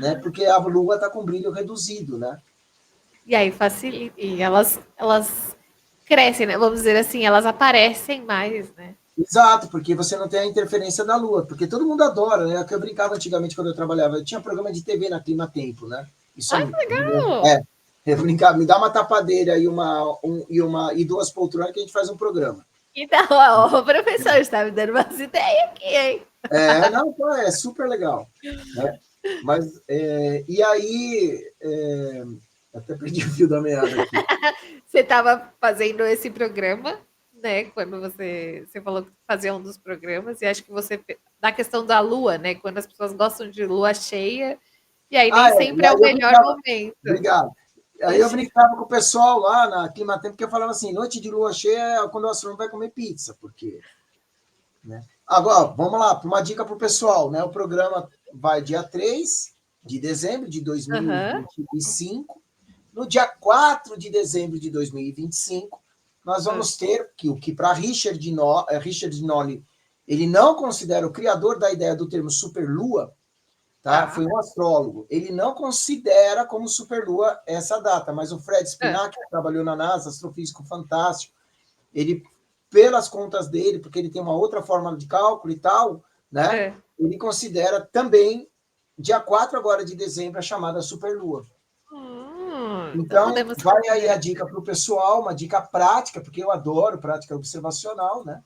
né? Porque a Lua está com brilho reduzido, né? E aí facilita. E elas crescem, né? Vamos dizer assim, elas aparecem mais, né? Exato, porque você não tem a interferência da Lua, porque todo mundo adora, né? Que eu brincava antigamente quando eu trabalhava, eu tinha programa de TV na Clima Tempo, né? Isso Ai, que legal! é, eu brincava, me dá uma tapadeira e duas poltronas que a gente faz um programa. Então, ó, o professor está me dando umas ideias aqui, hein? Não, pô, é super legal, né? Mas, e aí, até perdi o fio da meada aqui. Você estava fazendo esse programa, né? Quando você falou que fazia um dos programas, e acho que você, da questão da lua, né? Quando as pessoas gostam de lua cheia, e aí nem E sempre é o aí eu melhor brincava, momento. obrigado. Aí eu brincava com o pessoal lá na Clima Tempo, porque eu falava assim, noite de lua cheia é quando o astrônomo vai comer pizza, porque... Né? Agora, vamos lá, uma dica para o pessoal, né? O programa vai dia 3 de dezembro de Aham. 2025. No dia 4 de dezembro de 2025, nós Hã. vamos ter o que para Richard Nolly, ele não considera o criador da ideia do termo superlua, tá? Tá. Foi um astrólogo. Ele não considera como superlua essa data, mas o Fred Hã. Spinack, que trabalhou na NASA, astrofísico fantástico, ele, pelas contas dele, porque ele tem uma outra forma de cálculo e tal, né? Hã. Ele considera também dia 4 agora de dezembro a chamada superlua. Então Então, podemos vai aí a considerar. dica para o pessoal, uma dica prática, porque eu adoro prática observacional, né?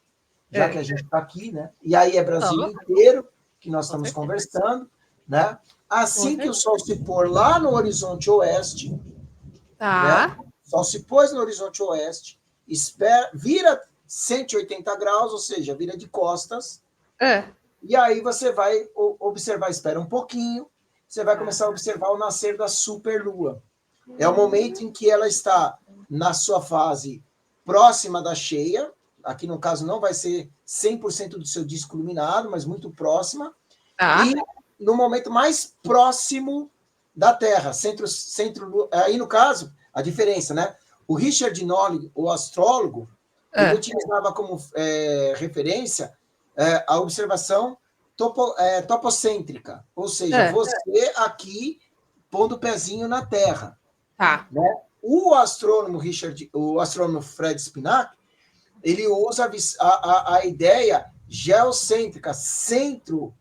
Já que Hã. a gente está aqui, né? E aí é Brasil Ó, inteiro que nós com estamos certeza, conversando, né? com Assim que o certeza. sol se pôr lá no horizonte oeste, né? Tá. O sol se pôs no horizonte oeste, vira 180 graus, ou seja, vira de costas, Hã. e aí você vai observar, espera um pouquinho, você vai começar a Tá. observar o nascer da superlua. É o momento Hum. em que ela está na sua fase próxima da cheia, aqui no caso não vai ser 100% do seu disco iluminado, mas muito próxima, e Tá. no momento mais próximo da Terra, aí no caso, a diferença, né? O Richard Nolly, o astrólogo, ele Hã. utilizava como referência a observação topocêntrica, ou seja, Hã. você aqui pondo o pezinho na Terra, Tá. né? O astrônomo Fred Spinack, ele usa a ideia geocêntrica, centro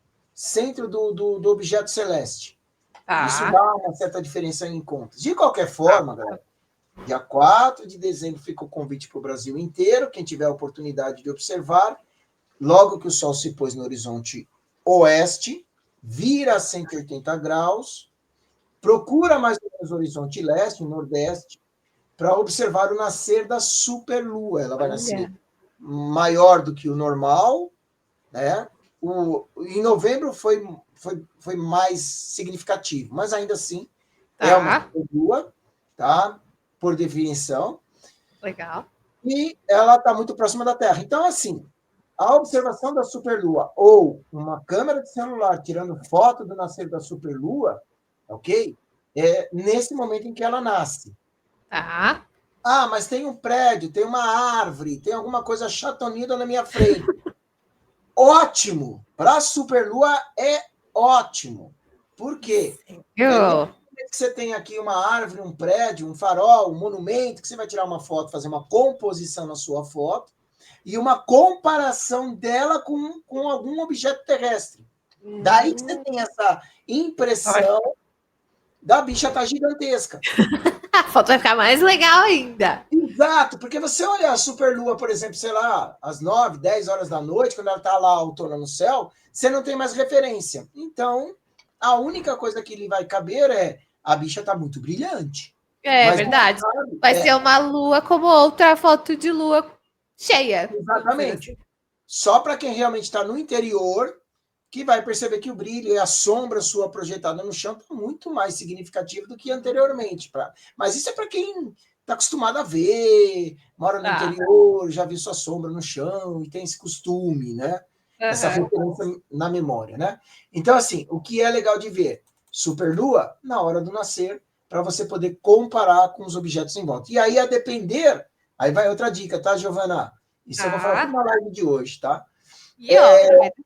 do objeto celeste. Isso Tá. dá uma certa diferença em contas. De qualquer Tá. forma, galera, dia 4 de dezembro fica o convite para o Brasil inteiro, quem tiver a oportunidade de observar, logo que o Sol se pôs no horizonte oeste, vira a 180 graus, procura mais ou menos o horizonte leste, o nordeste, para observar o nascer da superlua. Ela vai nascer Olha. maior do que o normal, né? Em novembro foi mais significativo, mas ainda assim é uma Tá. superlua, tá? Por definição, Legal. e ela está muito próxima da Terra. Então, assim, a observação da superlua ou uma câmera de celular tirando foto do nascer da superlua, ok? É nesse momento em que ela nasce. Tá. Ah, mas tem um prédio, tem uma árvore, tem alguma coisa chatonida na minha frente. Ótimo! Para a superlua é ótimo. Por quê? Nesse Sério? momento que você tem aqui uma árvore, um prédio, um farol, um monumento, que você vai tirar uma foto, fazer uma composição na sua foto e uma comparação dela com algum objeto terrestre. Daí que você Hum. tem essa Olha, impressão da bicha estar gigantesca. a foto vai ficar mais legal ainda. Exato, porque você olha a superlua, por exemplo, sei lá, às 9, 10 horas da noite, quando ela está lá autona no céu, você não tem mais referência. Então, a única coisa que lhe vai caber é a bicha está muito brilhante. É Mas não verdade. sabe. Vai ser uma lua como outra foto de lua cheia, vamos dizer Exatamente. assim. Só para quem realmente está no interior que vai perceber que o brilho e a sombra sua projetada no chão está muito mais significativo do que anteriormente. Mas isso é para quem está acostumado a ver, mora no Tá. interior, já viu sua sombra no chão e tem esse costume, né? Essa Aham. referência na memória, né? Então, assim, o que é legal de ver? Superlua na hora do nascer, para você poder comparar com os objetos em volta. E aí, a depender, aí vai outra dica, tá, Giovana? Isso eu vou falar na live de hoje, tá? E ó, aproveita.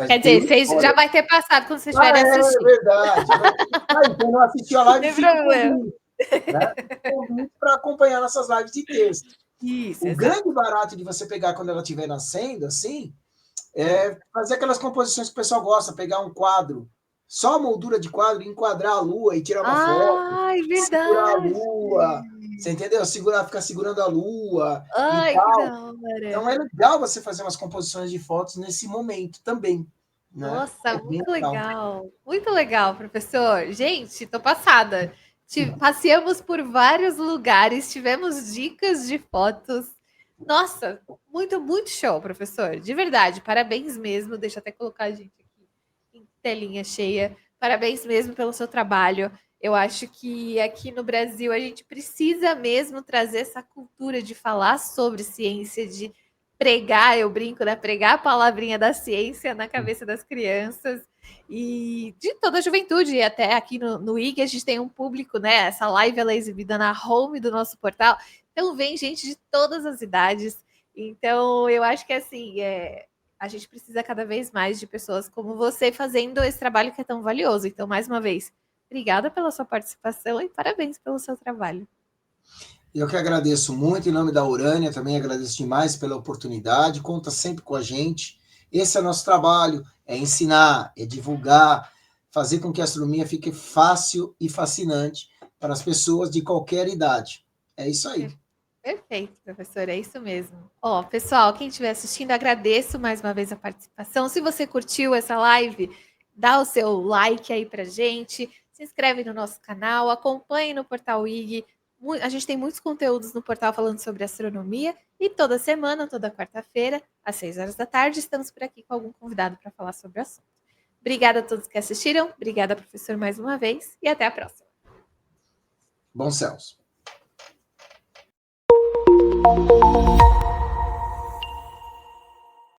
Quer dizer, vocês já vai ter passado quando vocês estiverem assistindo. É verdade. Então, não assistiu a live, fica comigo. Né? Para acompanhar nossas lives de texto. Isso, o grande barato de você pegar quando ela estiver nascendo, assim, é fazer aquelas composições que o pessoal gosta, pegar um quadro, só a moldura de quadro, enquadrar a lua e tirar uma foto. Ai, verdade. Segurar a lua. Você entendeu? Ficar segurando a lua. Ai, e tal. Que da hora. Então é legal você fazer umas composições de fotos nesse momento também. Né? Nossa, muito legal. Muito legal, professor. Gente, tô passada. Passeamos por vários lugares, tivemos dicas de fotos. Nossa, muito, muito show, professor. De verdade, parabéns mesmo. Deixa eu até colocar a gente aqui em telinha cheia. Parabéns mesmo pelo seu trabalho. Eu acho que aqui no Brasil a gente precisa mesmo trazer essa cultura de falar sobre ciência, de pregar, eu brinco, né? Pregar a palavrinha da ciência na cabeça das crianças e de toda a juventude. E até aqui no IG a gente tem um público, né? Essa live ela é exibida na home do nosso portal. Então vem gente de todas as idades. Então eu acho que assim, a gente precisa cada vez mais de pessoas como você fazendo esse trabalho que é tão valioso. Então, mais uma vez, obrigada pela sua participação e parabéns pelo seu trabalho. Eu que agradeço muito, em nome da Urânia, também agradeço demais pela oportunidade, conta sempre com a gente. Esse é o nosso trabalho, é ensinar, é divulgar, fazer com que a astronomia fique fácil e fascinante para as pessoas de qualquer idade. É isso aí. Perfeito, professor, é isso mesmo. Ó, pessoal, quem estiver assistindo, agradeço mais uma vez a participação. Se você curtiu essa live, dá o seu like aí pra gente, se inscreve no nosso canal, acompanhe no Portal IG. A gente tem muitos conteúdos no portal falando sobre astronomia e toda semana, toda quarta-feira, às 6 horas da tarde, estamos por aqui com algum convidado para falar sobre o assunto. Obrigada a todos que assistiram, obrigada, professor, mais uma vez e até a próxima. Bom céus.